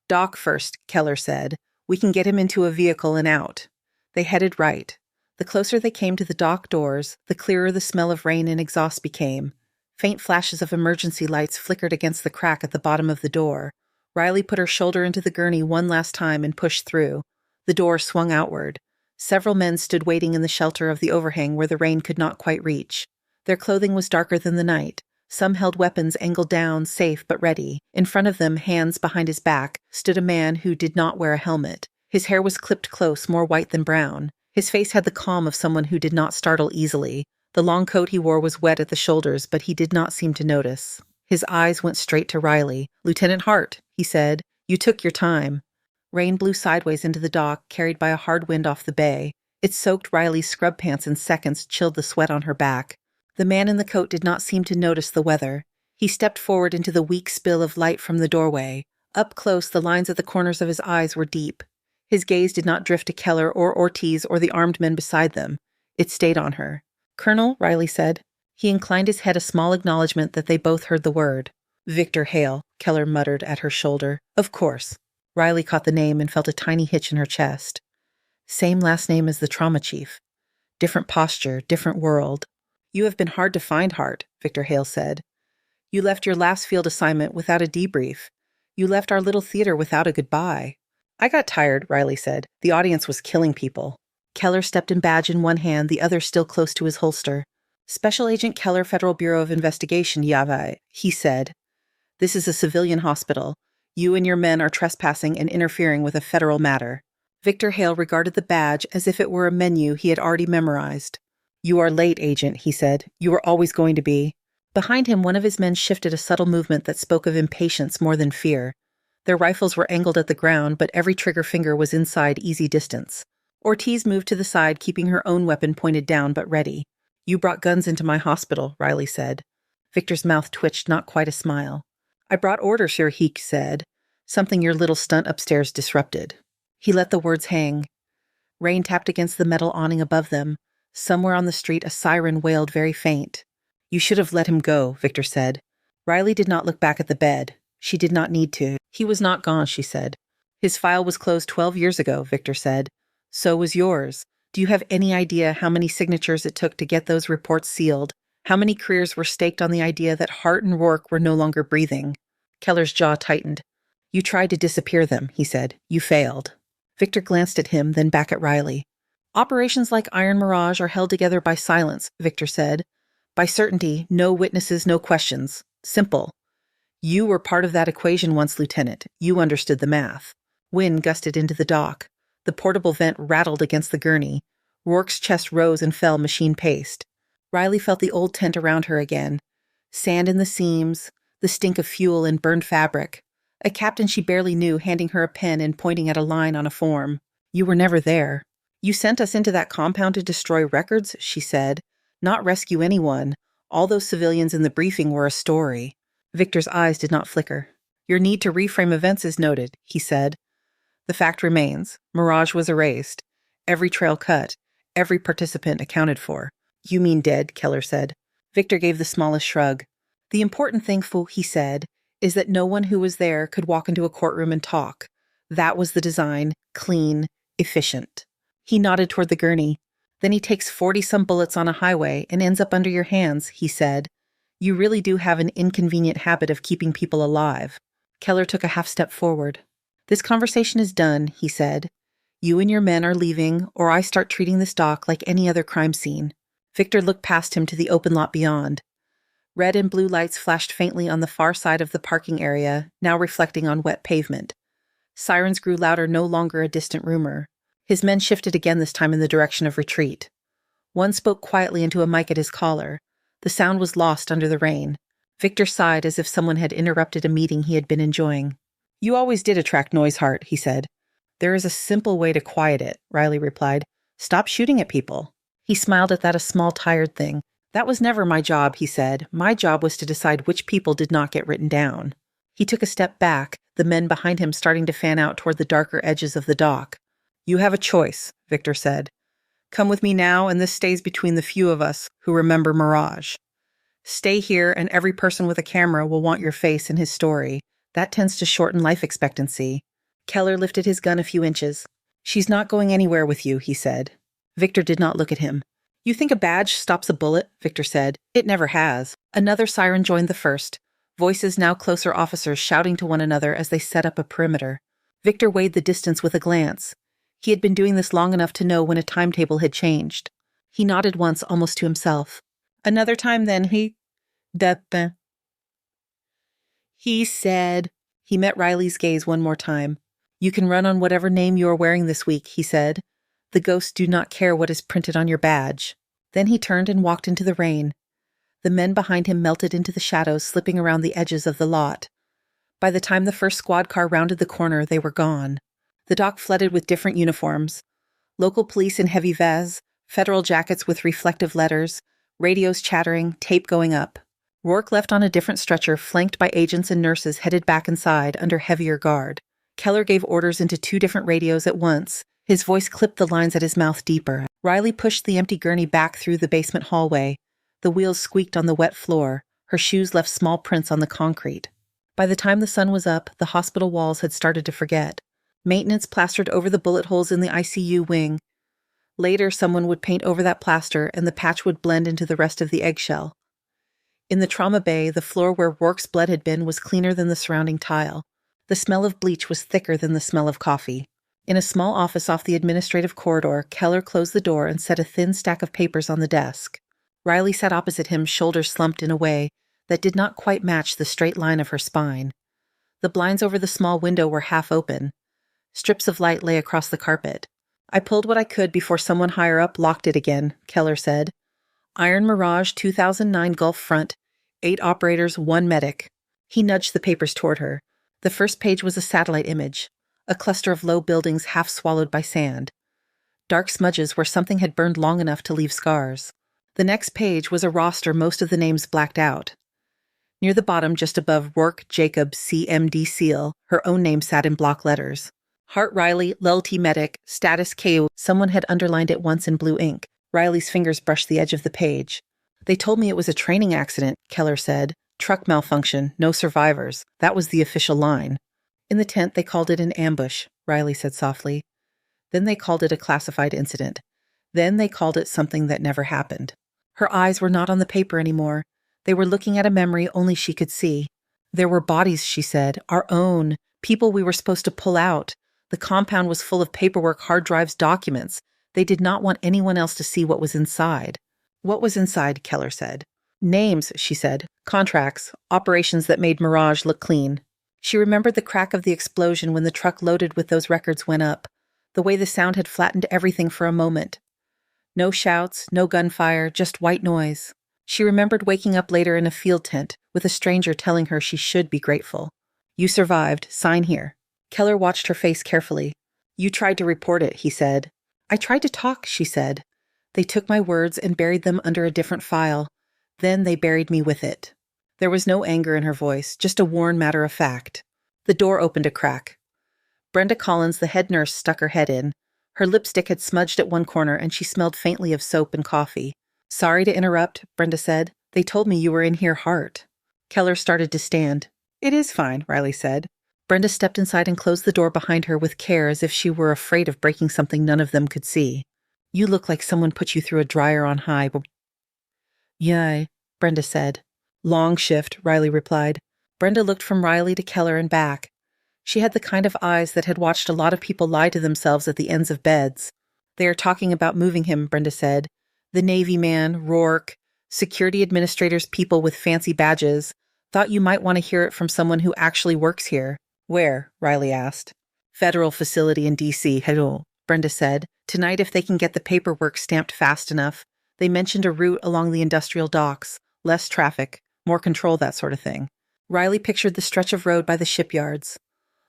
"Dock first," Keller said. "We can get him into a vehicle and out." They headed right. The closer they came to the dock doors, the clearer the smell of rain and exhaust became. Faint flashes of emergency lights flickered against the crack at the bottom of the door. Riley put her shoulder into the gurney one last time and pushed through. The door swung outward. Several men stood waiting in the shelter of the overhang where the rain could not quite reach. Their clothing was darker than the night. Some held weapons angled down, safe but ready. In front of them, hands behind his back, stood a man who did not wear a helmet. His hair was clipped close, more white than brown. His face had the calm of someone who did not startle easily. The long coat he wore was wet at the shoulders, but he did not seem to notice. His eyes went straight to Riley. "Lieutenant Hart," he said, "you took your time." Rain blew sideways into the dock, carried by a hard wind off the bay. It soaked Riley's scrub pants in seconds, chilled the sweat on her back. The man in the coat did not seem to notice the weather. He stepped forward into the weak spill of light from the doorway. Up close, the lines at the corners of his eyes were deep. His gaze did not drift to Keller or Ortiz or the armed men beside them. It stayed on her. "Colonel," Riley said. He inclined his head, a small acknowledgement that they both heard the word. "Victor Hale," Keller muttered at her shoulder. "Of course." Riley caught the name and felt a tiny hitch in her chest. Same last name as the trauma chief. Different posture, different world. "You have been hard to find, Hart," Victor Hale said. "You left your last field assignment without a debrief. You left our little theater without a goodbye." "I got tired," Riley said. "The audience was killing people." Keller stepped in, badge in one hand, the other still close to his holster. "Special Agent Keller, Federal Bureau of Investigation, Yavai," he said. "This is a civilian hospital. You and your men are trespassing and interfering with a federal matter." Victor Hale regarded the badge as if it were a menu he had already memorized. "You are late, Agent," he said. "You were always going to be." Behind him, one of his men shifted, a subtle movement that spoke of impatience more than fear. Their rifles were angled at the ground, but every trigger finger was inside easy distance. Ortiz moved to the side, keeping her own weapon pointed down but ready. "You brought guns into my hospital," Riley said. Victor's mouth twitched, not quite a smile. "I brought orders here," he said. "Something your little stunt upstairs disrupted." He let the words hang. Rain tapped against the metal awning above them. Somewhere on the street, a siren wailed very faint. "You should have let him go," Victor said. Riley did not look back at the bed. She did not need to. "He was not gone," she said. "His file was closed 12 years ago," Victor said. "So was yours. Do you have any idea how many signatures it took to get those reports sealed? How many careers were staked on the idea that Hart and Rourke were no longer breathing?" Keller's jaw tightened. "You tried to disappear them," he said. "You failed." Victor glanced at him, then back at Riley. "Operations like Iron Mirage are held together by silence," Victor said. "By certainty, no witnesses, no questions. Simple. You were part of that equation once, Lieutenant. You understood the math." Wind gusted into the dock. The portable vent rattled against the gurney. Rourke's chest rose and fell machine-paced. Riley felt the old tent around her again. Sand in the seams, the stink of fuel and burned fabric. A captain she barely knew handing her a pen and pointing at a line on a form. "You were never there." "You sent us into that compound to destroy records," she said. "Not rescue anyone. All those civilians in the briefing were a story." Victor's eyes did not flicker. "Your need to reframe events is noted," he said. "The fact remains. Mirage was erased. Every trail cut. Every participant accounted for." "You mean dead," Keller said. Victor gave the smallest shrug. "The important thing, Fu," he said, "is that no one who was there could walk into a courtroom and talk. That was the design. Clean. Efficient." He nodded toward the gurney. "Then he takes 40-some bullets on a highway and ends up under your hands," he said. "You really do have an inconvenient habit of keeping people alive." Keller took a half step forward. "This conversation is done," he said. "You and your men are leaving, or I start treating this dock like any other crime scene." Victor looked past him to the open lot beyond. Red and blue lights flashed faintly on the far side of the parking area, now reflecting on wet pavement. Sirens grew louder, no longer a distant rumor. His men shifted again, this time in the direction of retreat. One spoke quietly into a mic at his collar. The sound was lost under the rain. Victor sighed as if someone had interrupted a meeting he had been enjoying. "You always did attract noise, Hart," he said. "There is a simple way to quiet it," Riley replied. "Stop shooting at people." He smiled at that, a small, tired thing. "That was never my job," he said. "My job was to decide which people did not get written down." He took a step back, the men behind him starting to fan out toward the darker edges of the dock. "You have a choice," Victor said. Come with me now, and this stays between the few of us who remember Mirage. Stay here, and every person with a camera will want your face and his story. That tends to shorten life expectancy. Keller lifted his gun a few inches. She's not going anywhere with you, he said. Victor did not look at him. You think a badge stops a bullet? Victor said. It never has. Another siren joined the first. Voices now closer officers shouting to one another as they set up a perimeter. Victor weighed the distance with a glance. He had been doing this long enough to know when a timetable had changed. He nodded once, almost to himself. Another time then, he said. He met Riley's gaze one more time. You can run on whatever name you are wearing this week, he said. The ghosts do not care what is printed on your badge. Then he turned and walked into the rain. The men behind him melted into the shadows, slipping around the edges of the lot. By the time the first squad car rounded the corner, they were gone. The dock flooded with different uniforms. Local police in heavy vests, federal jackets with reflective letters, radios chattering, tape going up. Rourke left on a different stretcher, flanked by agents and nurses headed back inside under heavier guard. Keller gave orders into 2 different radios at once. His voice clipped the lines at his mouth deeper. Riley pushed the empty gurney back through the basement hallway. The wheels squeaked on the wet floor. Her shoes left small prints on the concrete. By the time the sun was up, the hospital walls had started to forget. Maintenance plastered over the bullet holes in the ICU wing. Later, someone would paint over that plaster, and the patch would blend into the rest of the eggshell. In the trauma bay, the floor where Rourke's blood had been was cleaner than the surrounding tile. The smell of bleach was thicker than the smell of coffee. In a small office off the administrative corridor, Keller closed the door and set a thin stack of papers on the desk. Riley sat opposite him, shoulders slumped in a way that did not quite match the straight line of her spine. The blinds over the small window were half open. Strips of light lay across the carpet. I pulled what I could before someone higher up locked it again, Keller said. Iron Mirage 2009 Gulf Front, 8 operators, 1 medic. He nudged the papers toward her. The first page was a satellite image, a cluster of low buildings half swallowed by sand. Dark smudges where something had burned long enough to leave scars. The next page was a roster, most of the names blacked out. Near the bottom, just above Rourke Jacob CMD Seal, her own name sat in block letters. Hart Riley, Lelty Medic, Status KO. Someone had underlined it once in blue ink. Riley's fingers brushed the edge of the page. They told me it was a training accident, Keller said. Truck malfunction, no survivors. That was the official line. In the tent, they called it an ambush, Riley said softly. Then they called it a classified incident. Then they called it something that never happened. Her eyes were not on the paper anymore. They were looking at a memory only she could see. There were bodies, she said, our own, people we were supposed to pull out. The compound was full of paperwork, hard drives, documents. They did not want anyone else to see what was inside. What was inside, Keller said. Names, she said. Contracts, operations that made Mirage look clean. She remembered the crack of the explosion when the truck loaded with those records went up, the way the sound had flattened everything for a moment. No shouts, no gunfire, just white noise. She remembered waking up later in a field tent with a stranger telling her she should be grateful. You survived. Sign here. Keller watched her face carefully. You tried to report it, he said. I tried to talk, she said. They took my words and buried them under a different file. Then they buried me with it. There was no anger in her voice, just a worn matter of fact. The door opened a crack. Brenda Collins, the head nurse, stuck her head in. Her lipstick had smudged at one corner and she smelled faintly of soap and coffee. Sorry to interrupt, Brenda said. They told me you were in here, Hart. Keller started to stand. It is fine, Riley said. Brenda stepped inside and closed the door behind her with care as if she were afraid of breaking something none of them could see. You look like someone put you through a dryer on high. Yay, Brenda said. Long shift, Riley replied. Brenda looked from Riley to Keller and back. She had the kind of eyes that had watched a lot of people lie to themselves at the ends of beds. They are talking about moving him, Brenda said. The Navy man, Rourke, security administrators, people with fancy badges. Thought you might want to hear it from someone who actually works here. Where? Riley asked. Federal facility in D.C., hello, Brenda said. Tonight, if they can get the paperwork stamped fast enough. They mentioned a route along the industrial docks. Less traffic, more control, that sort of thing. Riley pictured the stretch of road by the shipyards.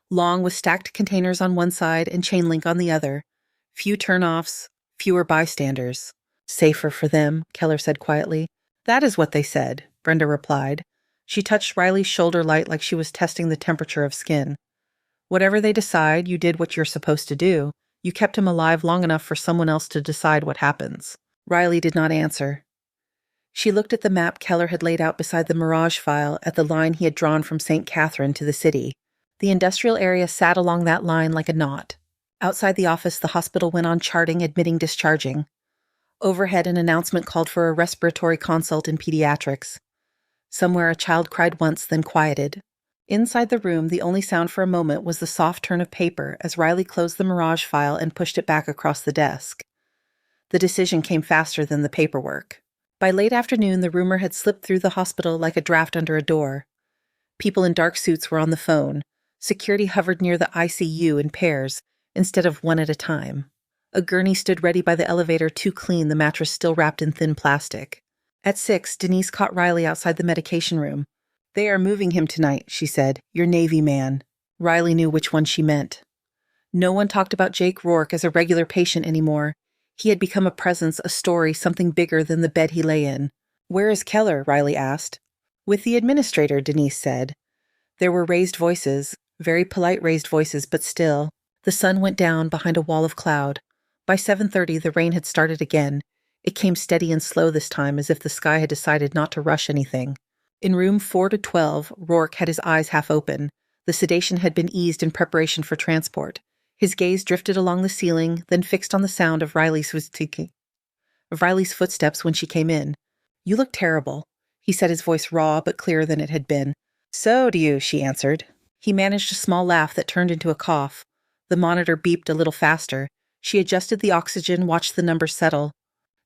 Long with stacked containers on one side and chain link on the other. Few turnoffs, fewer bystanders. Safer for them, Keller said quietly. That is what they said, Brenda replied. She touched Riley's shoulder light like she was testing the temperature of skin. Whatever they decide, you did what you're supposed to do. You kept him alive long enough for someone else to decide what happens." Riley did not answer. She looked at the map Keller had laid out beside the Mirage file at the line he had drawn from St. Catherine to the city. The industrial area sat along that line like a knot. Outside the office, the hospital went on charting admitting discharging. Overhead, an announcement called for a respiratory consult in pediatrics. Somewhere a child cried once, then quieted. Inside the room, the only sound for a moment was the soft turn of paper as Riley closed the Mirage file and pushed it back across the desk. The decision came faster than the paperwork. By late afternoon, the rumor had slipped through the hospital like a draft under a door. People in dark suits were on the phone. Security hovered near the ICU in pairs, instead of one at a time. A gurney stood ready by the elevator, too clean, the mattress still wrapped in thin plastic. At 6, Denise caught Riley outside the medication room. "They are moving him tonight," she said. "Your Navy man." Riley knew which one she meant. No one talked about Jake Rourke as a regular patient anymore. He had become a presence, a story, something bigger than the bed he lay in. "Where is Keller?" Riley asked. "With the administrator," Denise said. There were raised voices, very polite raised voices, but still. The sun went down behind a wall of cloud. By 7:30, the rain had started again. It came steady and slow this time, as if the sky had decided not to rush anything. In room 4-12, Rourke had his eyes half open. The sedation had been eased in preparation for transport. His gaze drifted along the ceiling, then fixed on the sound of Riley's footsteps when she came in. "You look terrible," he said, his voice raw but clearer than it had been. "So do you," she answered. He managed a small laugh that turned into a cough. The monitor beeped a little faster. She adjusted the oxygen, watched the numbers settle.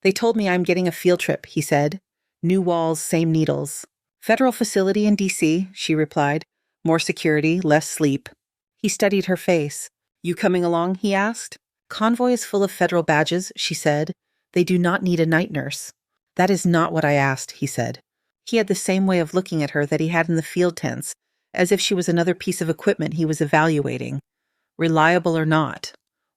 "They told me I'm getting a field trip," he said. "New walls, same needles." "Federal facility in D.C., she replied. "More security, less sleep." He studied her face. "You coming along?" he asked. "Convoy is full of federal badges," she said. "They do not need a night nurse." "That is not what I asked," he said. He had the same way of looking at her that he had in the field tents, as if she was another piece of equipment he was evaluating. Reliable or not.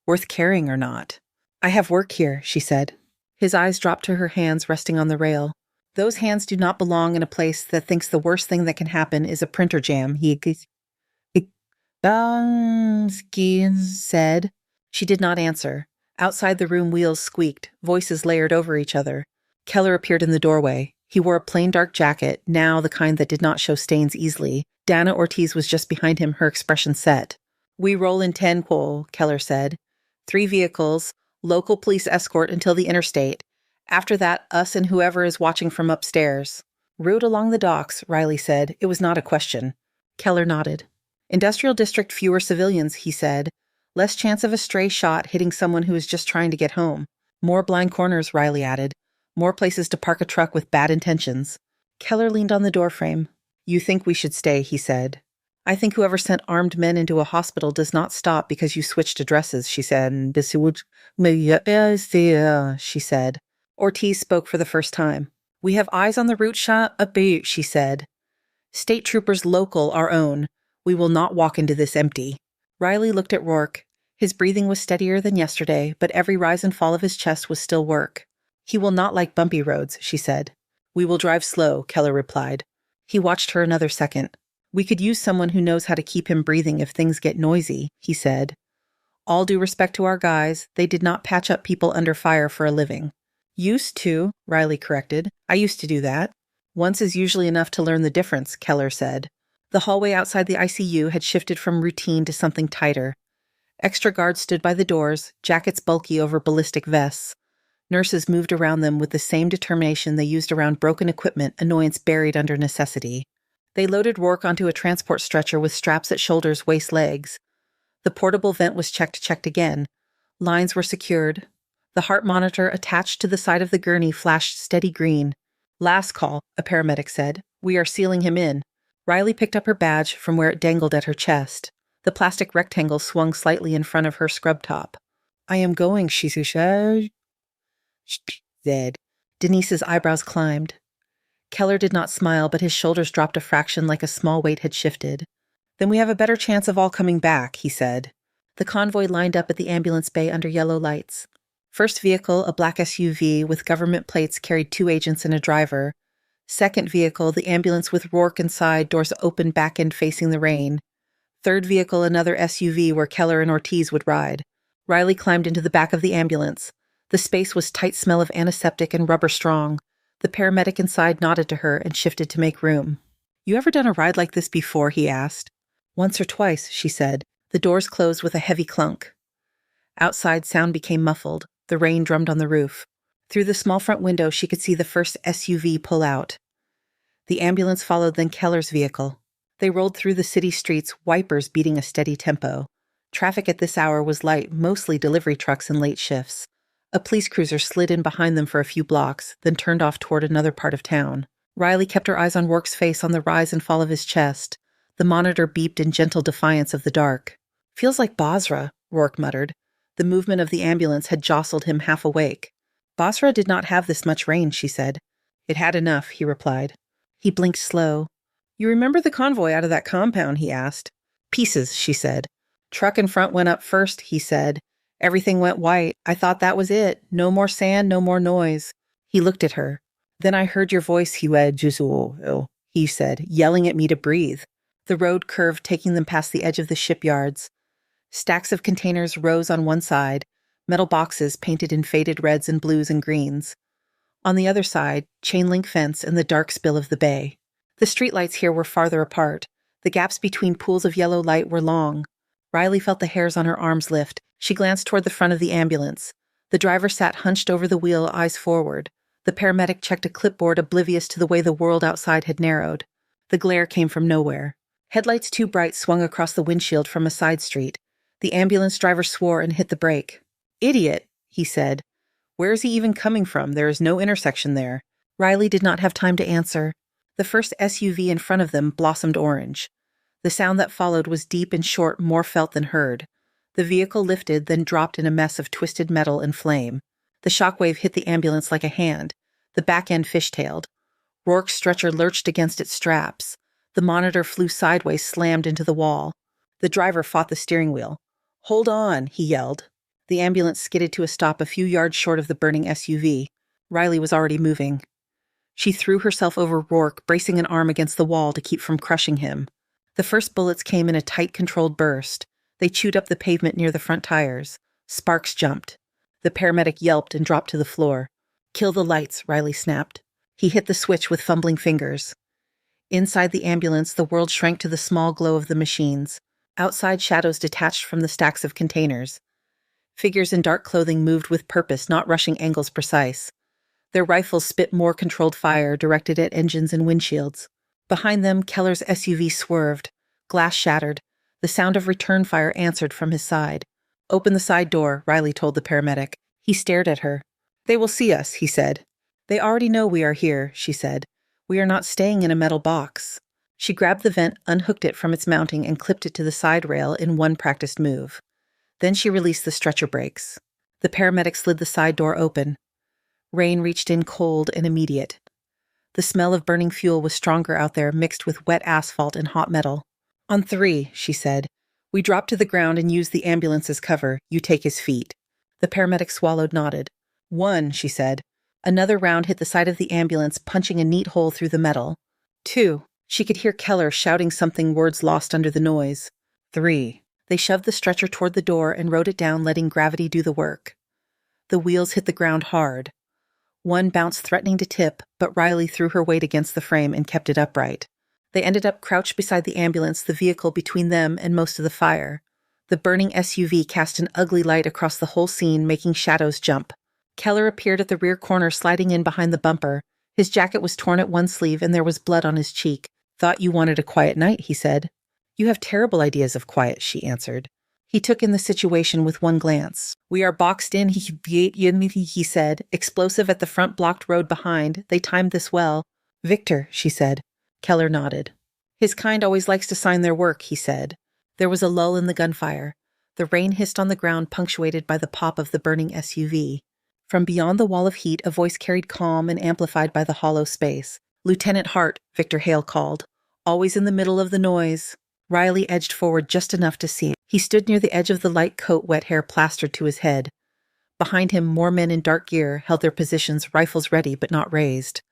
Worth carrying or not. "I have work here," she said. His eyes dropped to her hands resting on the rail. "Those hands do not belong in a place that thinks the worst thing that can happen is a printer jam," he said. She did not answer. Outside the room, wheels squeaked, voices layered over each other. Keller appeared in the doorway. He wore a plain dark jacket, now the kind that did not show stains easily. Dana Ortiz was just behind him, her expression set. "We roll in 10, Cole," Keller said. 3 vehicles, local police escort until the interstate. After that, us and whoever is watching from upstairs. "Route along the docks," Riley said. It was not a question. Keller nodded. "Industrial district, fewer civilians," he said. "Less chance of a stray shot hitting someone who is just trying to get home. More blind corners," Riley added. "More places to park a truck with bad intentions." Keller leaned on the doorframe. "You think we should stay," he said. "I think whoever sent armed men into a hospital does not stop because you switched addresses," she said. She said. Ortiz spoke for the first time. "We have eyes on the route, she said. "State troopers local, our own. We will not walk into this empty." Riley looked at Rourke. His breathing was steadier than yesterday, but every rise and fall of his chest was still work. "He will not like bumpy roads," she said. "We will drive slow," Keller replied. He watched her another second. "We could use someone who knows how to keep him breathing if things get noisy," he said. "All due respect to our guys, they did not patch up people under fire for a living." "Used to," Riley corrected. "I used to do that." "Once is usually enough to learn the difference," Keller said. The hallway outside the ICU had shifted from routine to something tighter. Extra guards stood by the doors, jackets bulky over ballistic vests. Nurses moved around them with the same determination they used around broken equipment, annoyance buried under necessity. They loaded Rourke onto a transport stretcher with straps at shoulders, waist, legs. The portable vent was checked again. Lines were secured. The heart monitor attached to the side of the gurney flashed steady green. "Last call," a paramedic said. "We are sealing him in." Riley picked up her badge from where it dangled at her chest. The plastic rectangle swung slightly in front of her scrub top. "I am going," she said. Denise's eyebrows climbed. Keller did not smile, but his shoulders dropped a fraction like a small weight had shifted. "Then we have a better chance of all coming back," he said. The convoy lined up at the ambulance bay under yellow lights. First vehicle, a black SUV with government plates, carried 2 agents and a driver. Second vehicle, the ambulance with Rourke inside, doors open, back end facing the rain. Third vehicle, another SUV where Keller and Ortiz would ride. Riley climbed into the back of the ambulance. The space was tight smell of antiseptic and rubber strong. The paramedic inside nodded to her and shifted to make room. "You ever done a ride like this before?" he asked. "Once or twice," she said. The doors closed with a heavy clunk. Outside, sound became muffled. The rain drummed on the roof. Through the small front window, she could see the first SUV pull out. The ambulance followed, then Keller's vehicle. They rolled through the city streets, wipers beating a steady tempo. Traffic at this hour was light, mostly delivery trucks and late shifts. A police cruiser slid in behind them for a few blocks, then turned off toward another part of town. Riley kept her eyes on Rourke's face, on the rise and fall of his chest. The monitor beeped in gentle defiance of the dark. "Feels like Basra," Rourke muttered. The movement of the ambulance had jostled him half awake. "Basra did not have this much rain," she said. "It had enough," he replied. He blinked slow. "You remember the convoy out of that compound?" he asked. "Pieces," she said. "Truck in front went up first," he said. "Everything went white. I thought that was it. No more sand, no more noise." He looked at her. "Then I heard your voice," he said, yelling at me to breathe. The road curved, taking them past the edge of the shipyards. Stacks of containers rose on one side, metal boxes painted in faded reds and blues and greens. On the other side, chain-link fence and the dark spill of the bay. The streetlights here were farther apart. The gaps between pools of yellow light were long. Riley felt the hairs on her arms lift. She glanced toward the front of the ambulance. The driver sat hunched over the wheel, eyes forward. The paramedic checked a clipboard, oblivious to the way the world outside had narrowed. The glare came from nowhere. Headlights too bright swung across the windshield from a side street. The ambulance driver swore and hit the brake. "Idiot," he said. "Where is he even coming from? There is no intersection there." Riley did not have time to answer. The first SUV in front of them blossomed orange. The sound that followed was deep and short, more felt than heard. The vehicle lifted, then dropped in a mess of twisted metal and flame. The shockwave hit the ambulance like a hand. The back end fishtailed. Rourke's stretcher lurched against its straps. The monitor flew sideways, slammed into the wall. The driver fought the steering wheel. "Hold on," he yelled. The ambulance skidded to a stop a few yards short of the burning SUV. Riley was already moving. She threw herself over Rourke, bracing an arm against the wall to keep from crushing him. The first bullets came in a tight, controlled burst. They chewed up the pavement near the front tires. Sparks jumped. The paramedic yelped and dropped to the floor. "Kill the lights," Riley snapped. He hit the switch with fumbling fingers. Inside the ambulance, the world shrank to the small glow of the machines. Outside, shadows detached from the stacks of containers. Figures in dark clothing moved with purpose, not rushing angles precise. Their rifles spit more controlled fire, directed at engines and windshields. Behind them, Keller's SUV swerved. Glass shattered. The sound of return fire answered from his side. "Open the side door," Riley told the paramedic. He stared at her. "They will see us," he said. "They already know we are here," she said. "We are not staying in a metal box." She grabbed the vent, unhooked it from its mounting, and clipped it to the side rail in one practiced move. Then she released the stretcher brakes. The paramedic slid the side door open. Rain reached in cold and immediate. The smell of burning fuel was stronger out there, mixed with wet asphalt and hot metal. "On 3, she said. "We drop to the ground and use the ambulance as cover. You take his feet." The paramedic swallowed, nodded. 1, she said. Another round hit the side of the ambulance, punching a neat hole through the metal. 2. She could hear Keller shouting something, words lost under the noise. 3. They shoved the stretcher toward the door and rode it down, letting gravity do the work. The wheels hit the ground hard. One bounced, threatening to tip, but Riley threw her weight against the frame and kept it upright. They ended up crouched beside the ambulance, the vehicle between them and most of the fire. The burning SUV cast an ugly light across the whole scene, making shadows jump. Keller appeared at the rear corner, sliding in behind the bumper. His jacket was torn at one sleeve and there was blood on his cheek. "Thought you wanted a quiet night," he said. "You have terrible ideas of quiet," she answered. He took in the situation with one glance. "We are boxed in," he said. "Explosive at the front, blocked road behind. They timed this well." "Victor," she said. Keller nodded. "His kind always likes to sign their work," he said. There was a lull in the gunfire. The rain hissed on the ground, punctuated by the pop of the burning SUV. From beyond the wall of heat, a voice carried calm and amplified by the hollow space. "Lieutenant Hart," Victor Hale called. "Always in the middle of the noise." Riley edged forward just enough to see him. He stood near the edge of the light coat, wet hair plastered to his head. Behind him, more men in dark gear held their positions, rifles ready but not raised.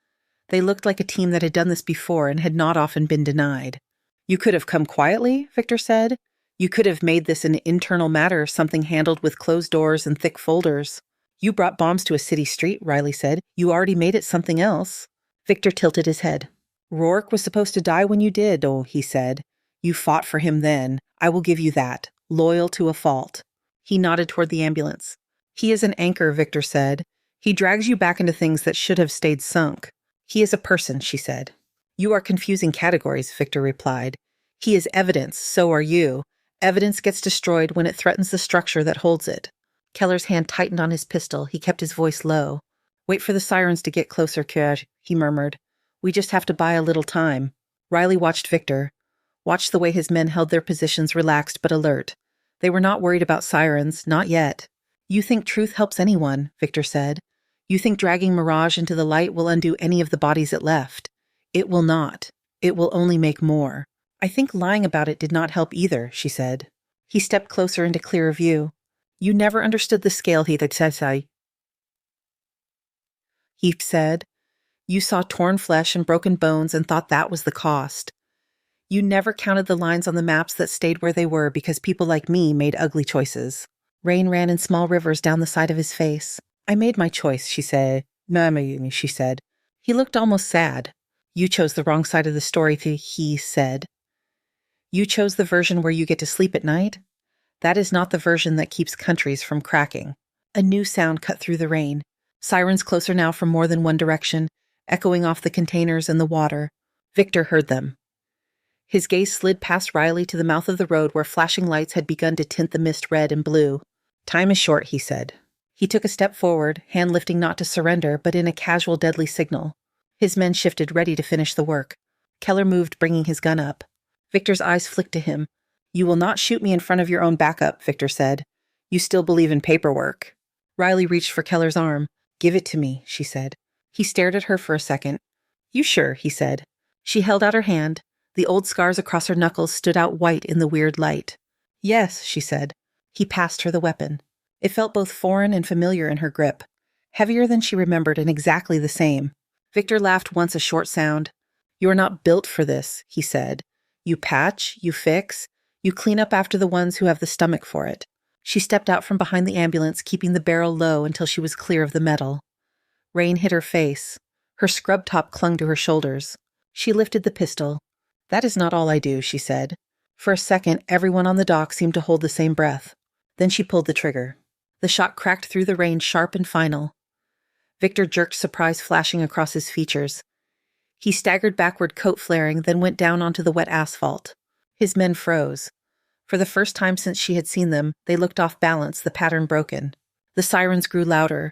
They looked like a team that had done this before and had not often been denied. "You could have come quietly," Victor said. You could have made this an internal matter, something handled with closed doors and thick folders. You brought bombs to a city street, Riley said. You already made it something else. Victor tilted his head. Rourke was supposed to die when you did, he said. You fought for him then. I will give you that. Loyal to a fault. He nodded toward the ambulance. He is an anchor, Victor said. He drags you back into things that should have stayed sunk. He is a person, she said. You are confusing categories, Victor replied. He is evidence, so are you. Evidence gets destroyed when it threatens the structure that holds it. Keller's hand tightened on his pistol. He kept his voice low. Wait for the sirens to get closer, Coeur, he murmured. We just have to buy a little time. Riley watched Victor. Watched the way his men held their positions relaxed but alert. They were not worried about sirens, not yet. You think truth helps anyone, Victor said. You think dragging Mirage into the light will undo any of the bodies it left. It will not. It will only make more. I think lying about it did not help either, she said. He stepped closer into clearer view. You never understood the scale, he said. You saw torn flesh and broken bones and thought that was the cost. You never counted the lines on the maps that stayed where they were because people like me made ugly choices. Rain ran in small rivers down the side of his face. I made my choice, she said. She said. He looked almost sad. You chose the wrong side of the story, he said. You chose the version where you get to sleep at night? That is not the version that keeps countries from cracking. A new sound cut through the rain. Sirens closer now from more than one direction, echoing off the containers and the water. Victor heard them. His gaze slid past Riley to the mouth of the road where flashing lights had begun to tint the mist red and blue. Time is short, he said. He took a step forward, hand lifting not to surrender, but in a casual deadly signal. His men shifted, ready to finish the work. Keller moved, bringing his gun up. Victor's eyes flicked to him. You will not shoot me in front of your own backup, Victor said. You still believe in paperwork. Riley reached for Keller's arm. Give it to me, she said. He stared at her for a second. You sure, he said. She held out her hand. The old scars across her knuckles stood out white in the weird light. Yes, she said. He passed her the weapon. It felt both foreign and familiar in her grip. Heavier than she remembered and exactly the same. Victor laughed once, a short sound. You are not built for this, he said. You patch, you fix, you clean up after the ones who have the stomach for it. She stepped out from behind the ambulance, keeping the barrel low until she was clear of the metal. Rain hit her face. Her scrub top clung to her shoulders. She lifted the pistol. That is not all I do, she said. For a second, everyone on the dock seemed to hold the same breath. Then she pulled the trigger. The shot cracked through the rain, sharp and final. Victor jerked, surprise flashing across his features. He staggered backward, coat flaring, then went down onto the wet asphalt. His men froze. For the first time since she had seen them, they looked off balance, the pattern broken. The sirens grew louder.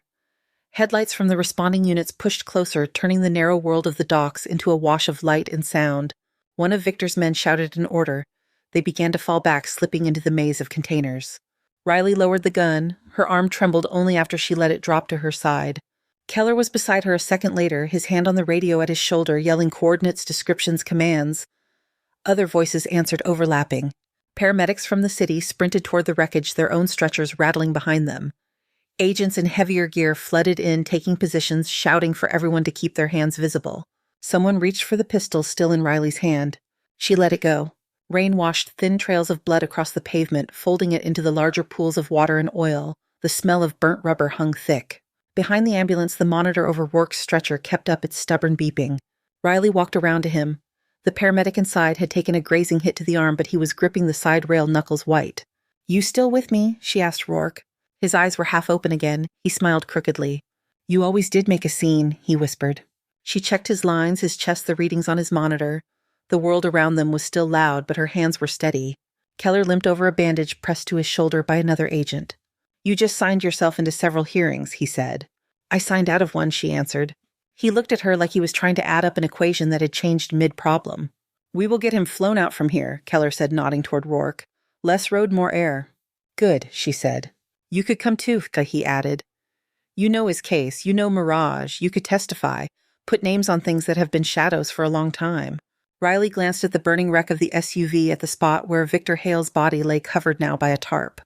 Headlights from the responding units pushed closer, turning the narrow world of the docks into a wash of light and sound. One of Victor's men shouted an order. They began to fall back, slipping into the maze of containers. Riley lowered the gun. Her arm trembled only after she let it drop to her side. Keller was beside her a second later, his hand on the radio at his shoulder, yelling coordinates, descriptions, commands. Other voices answered, overlapping. Paramedics from the city sprinted toward the wreckage, their own stretchers rattling behind them. Agents in heavier gear flooded in, taking positions, shouting for everyone to keep their hands visible. Someone reached for the pistol still in Riley's hand. She let it go. Rain washed thin trails of blood across the pavement, folding it into the larger pools of water and oil. The smell of burnt rubber hung thick. Behind the ambulance, the monitor over Rourke's stretcher kept up its stubborn beeping. Riley walked around to him. The paramedic inside had taken a grazing hit to the arm, but he was gripping the side rail, knuckles white. You still with me? She asked Rourke. His eyes were half open again. He smiled crookedly. You always did make a scene, he whispered. She checked his lines, his chest, the readings on his monitor. The world around them was still loud, but her hands were steady. Keller limped over a bandage pressed to his shoulder by another agent. You just signed yourself into several hearings, he said. I signed out of one, she answered. He looked at her like he was trying to add up an equation that had changed mid-problem. We will get him flown out from here, Keller said, nodding toward Rourke. Less road, more air. Good, she said. You could come too, he added. You know his case, you know Mirage, you could testify, put names on things that have been shadows for a long time. Riley glanced at the burning wreck of the SUV at the spot where Victor Hale's body lay covered now by a tarp.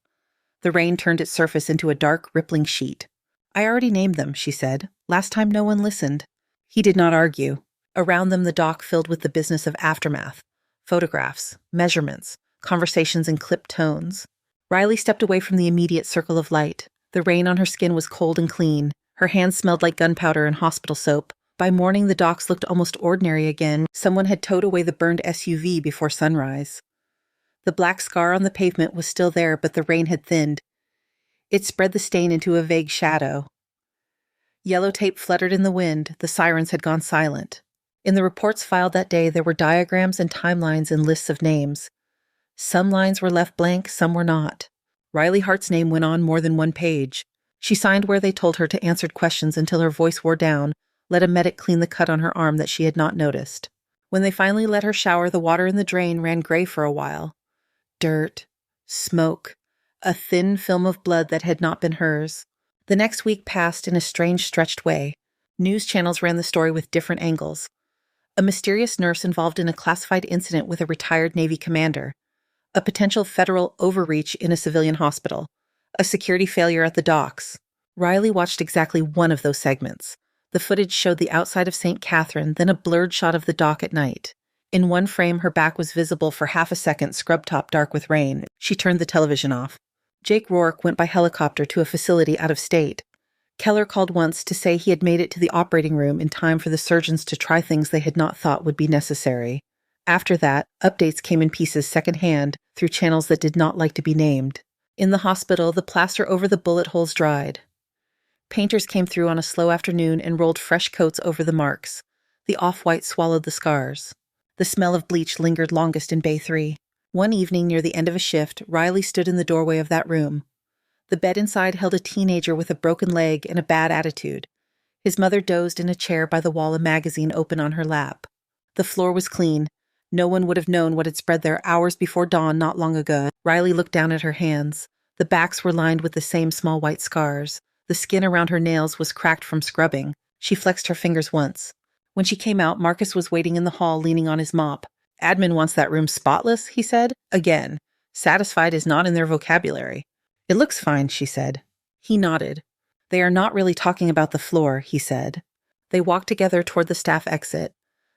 The rain turned its surface into a dark, rippling sheet. I already named them, she said. Last time no one listened. He did not argue. Around them the dock filled with the business of aftermath. Photographs, measurements, conversations in clipped tones. Riley stepped away from the immediate circle of light. The rain on her skin was cold and clean. Her hands smelled like gunpowder and hospital soap. By morning, the docks looked almost ordinary again. Someone had towed away the burned SUV before sunrise. The black scar on the pavement was still there, but the rain had thinned. It spread the stain into a vague shadow. Yellow tape fluttered in the wind. The sirens had gone silent. In the reports filed that day, there were diagrams and timelines and lists of names. Some lines were left blank, some were not. Riley Hart's name went on more than one page. She signed where they told her to answer questions until her voice wore down, let a medic clean the cut on her arm that she had not noticed. When they finally let her shower, the water in the drain ran gray for a while. Dirt, smoke, a thin film of blood that had not been hers. The next week passed in a strange, stretched way. News channels ran the story with different angles. A mysterious nurse involved in a classified incident with a retired Navy commander. A potential federal overreach in a civilian hospital. A security failure at the docks. Riley watched exactly one of those segments. The footage showed the outside of St. Catherine, then a blurred shot of the dock at night. In one frame, her back was visible for half a second, scrub top dark with rain. She turned the television off. Jake Rourke went by helicopter to a facility out of state. Keller called once to say he had made it to the operating room in time for the surgeons to try things they had not thought would be necessary. After that, updates came in pieces secondhand through channels that did not like to be named. In the hospital, the plaster over the bullet holes dried. Painters came through on a slow afternoon and rolled fresh coats over the marks. The off-white swallowed the scars. The smell of bleach lingered longest in Bay 3. One evening near the end of a shift, Riley stood in the doorway of that room. The bed inside held a teenager with a broken leg and a bad attitude. His mother dozed in a chair by the wall, a magazine open on her lap. The floor was clean. No one would have known what had spread there hours before dawn not long ago. Riley looked down at her hands. The backs were lined with the same small white scars. The skin around her nails was cracked from scrubbing. She flexed her fingers once. When she came out, Marcus was waiting in the hall, leaning on his mop. "Admin wants that room spotless," he said. Again. Satisfied is not in their vocabulary. "It looks fine," she said. He nodded. "They are not really talking about the floor," he said. They walked together toward the staff exit.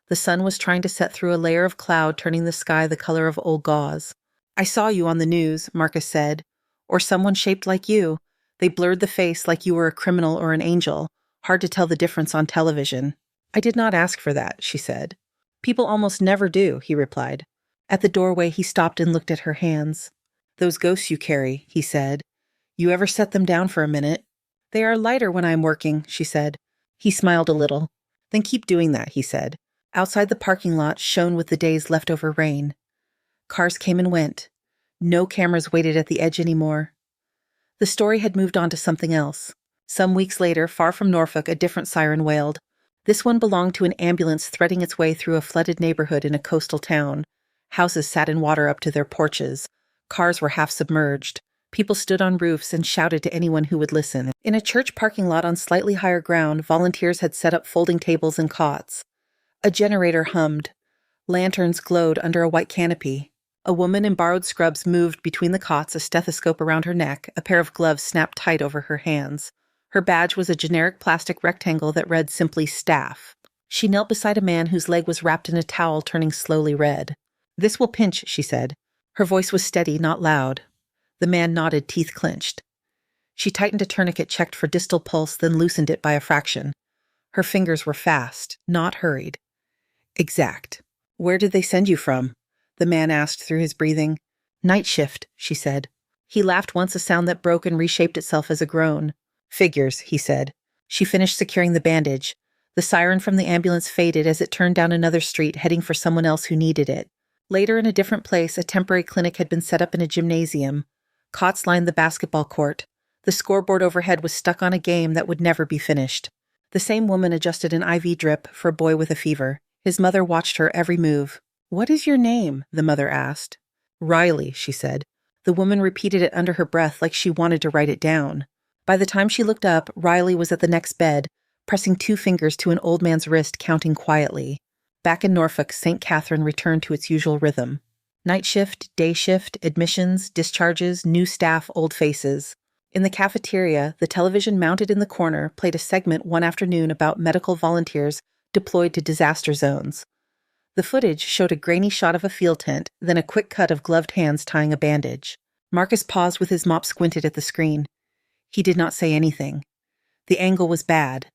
The sun was trying to set through a layer of cloud, turning the sky the color of old gauze. "I saw you on the news," Marcus said. "Or someone shaped like you. They blurred the face like you were a criminal or an angel. Hard to tell the difference on television." "I did not ask for that," she said. "People almost never do," he replied. At the doorway, he stopped and looked at her hands. "Those ghosts you carry," he said. "You ever set them down for a minute?" "They are lighter when I am working," she said. He smiled a little. "Then keep doing that," he said. Outside the parking lot shone with the day's leftover rain. Cars came and went. No cameras waited at the edge anymore. The story had moved on to something else. Some weeks later, far from Norfolk, a different siren wailed. This one belonged to an ambulance threading its way through a flooded neighborhood in a coastal town. Houses sat in water up to their porches. Cars were half submerged. People stood on roofs and shouted to anyone who would listen. In a church parking lot on slightly higher ground, volunteers had set up folding tables and cots. A generator hummed. Lanterns glowed under a white canopy. A woman in borrowed scrubs moved between the cots, a stethoscope around her neck, a pair of gloves snapped tight over her hands. Her badge was a generic plastic rectangle that read simply staff. She knelt beside a man whose leg was wrapped in a towel, turning slowly red. "This will pinch," she said. Her voice was steady, not loud. The man nodded, teeth clenched. She tightened a tourniquet, checked for distal pulse, then loosened it by a fraction. Her fingers were fast, not hurried. Exact. "Where did they send you from?" the man asked through his breathing. "Night shift," she said. He laughed once, a sound that broke and reshaped itself as a groan. "Figures," he said. She finished securing the bandage. The siren from the ambulance faded as it turned down another street, heading for someone else who needed it. Later, in a different place, a temporary clinic had been set up in a gymnasium. Cots lined the basketball court. The scoreboard overhead was stuck on a game that would never be finished. The same woman adjusted an IV drip for a boy with a fever. His mother watched her every move. "What is your name?" the mother asked. "Riley," she said. The woman repeated it under her breath like she wanted to write it down. By the time she looked up, Riley was at the next bed, pressing 2 fingers to an old man's wrist, counting quietly. Back in Norfolk, St. Catherine returned to its usual rhythm. Night shift, day shift, admissions, discharges, new staff, old faces. In the cafeteria, the television mounted in the corner played a segment one afternoon about medical volunteers deployed to disaster zones. The footage showed a grainy shot of a field tent, then a quick cut of gloved hands tying a bandage. Marcus paused with his mop squinted at the screen. He did not say anything. The angle was bad.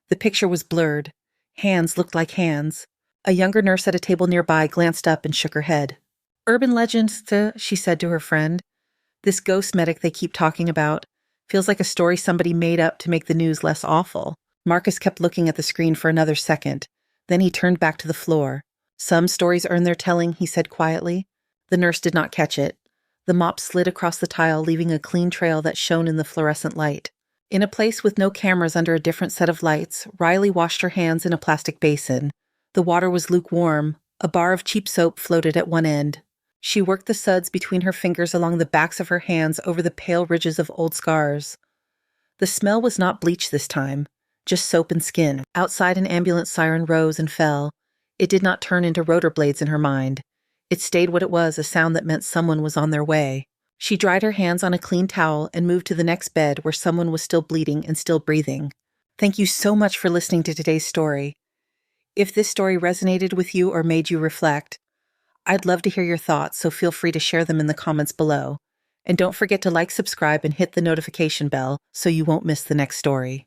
The picture was blurred. Hands looked like hands. A younger nurse at a table nearby glanced up and shook her head. "Urban legends, she said to her friend. "This ghost medic they keep talking about. Feels like a story somebody made up to make the news less awful." Marcus kept looking at the screen for another second. Then he turned back to the floor. "Some stories earn their telling," he said quietly. The nurse did not catch it. The mop slid across the tile, leaving a clean trail that shone in the fluorescent light. In a place with no cameras under a different set of lights, Riley washed her hands in a plastic basin. The water was lukewarm. A bar of cheap soap floated at one end. She worked the suds between her fingers along the backs of her hands over the pale ridges of old scars. The smell was not bleach this time, just soap and skin. Outside, an ambulance siren rose and fell. It did not turn into rotor blades in her mind. It stayed what it was, a sound that meant someone was on their way. She dried her hands on a clean towel and moved to the next bed where someone was still bleeding and still breathing. Thank you so much for listening to today's story. If this story resonated with you or made you reflect, I'd love to hear your thoughts, so feel free to share them in the comments below. And don't forget to like, subscribe, and hit the notification bell so you won't miss the next story.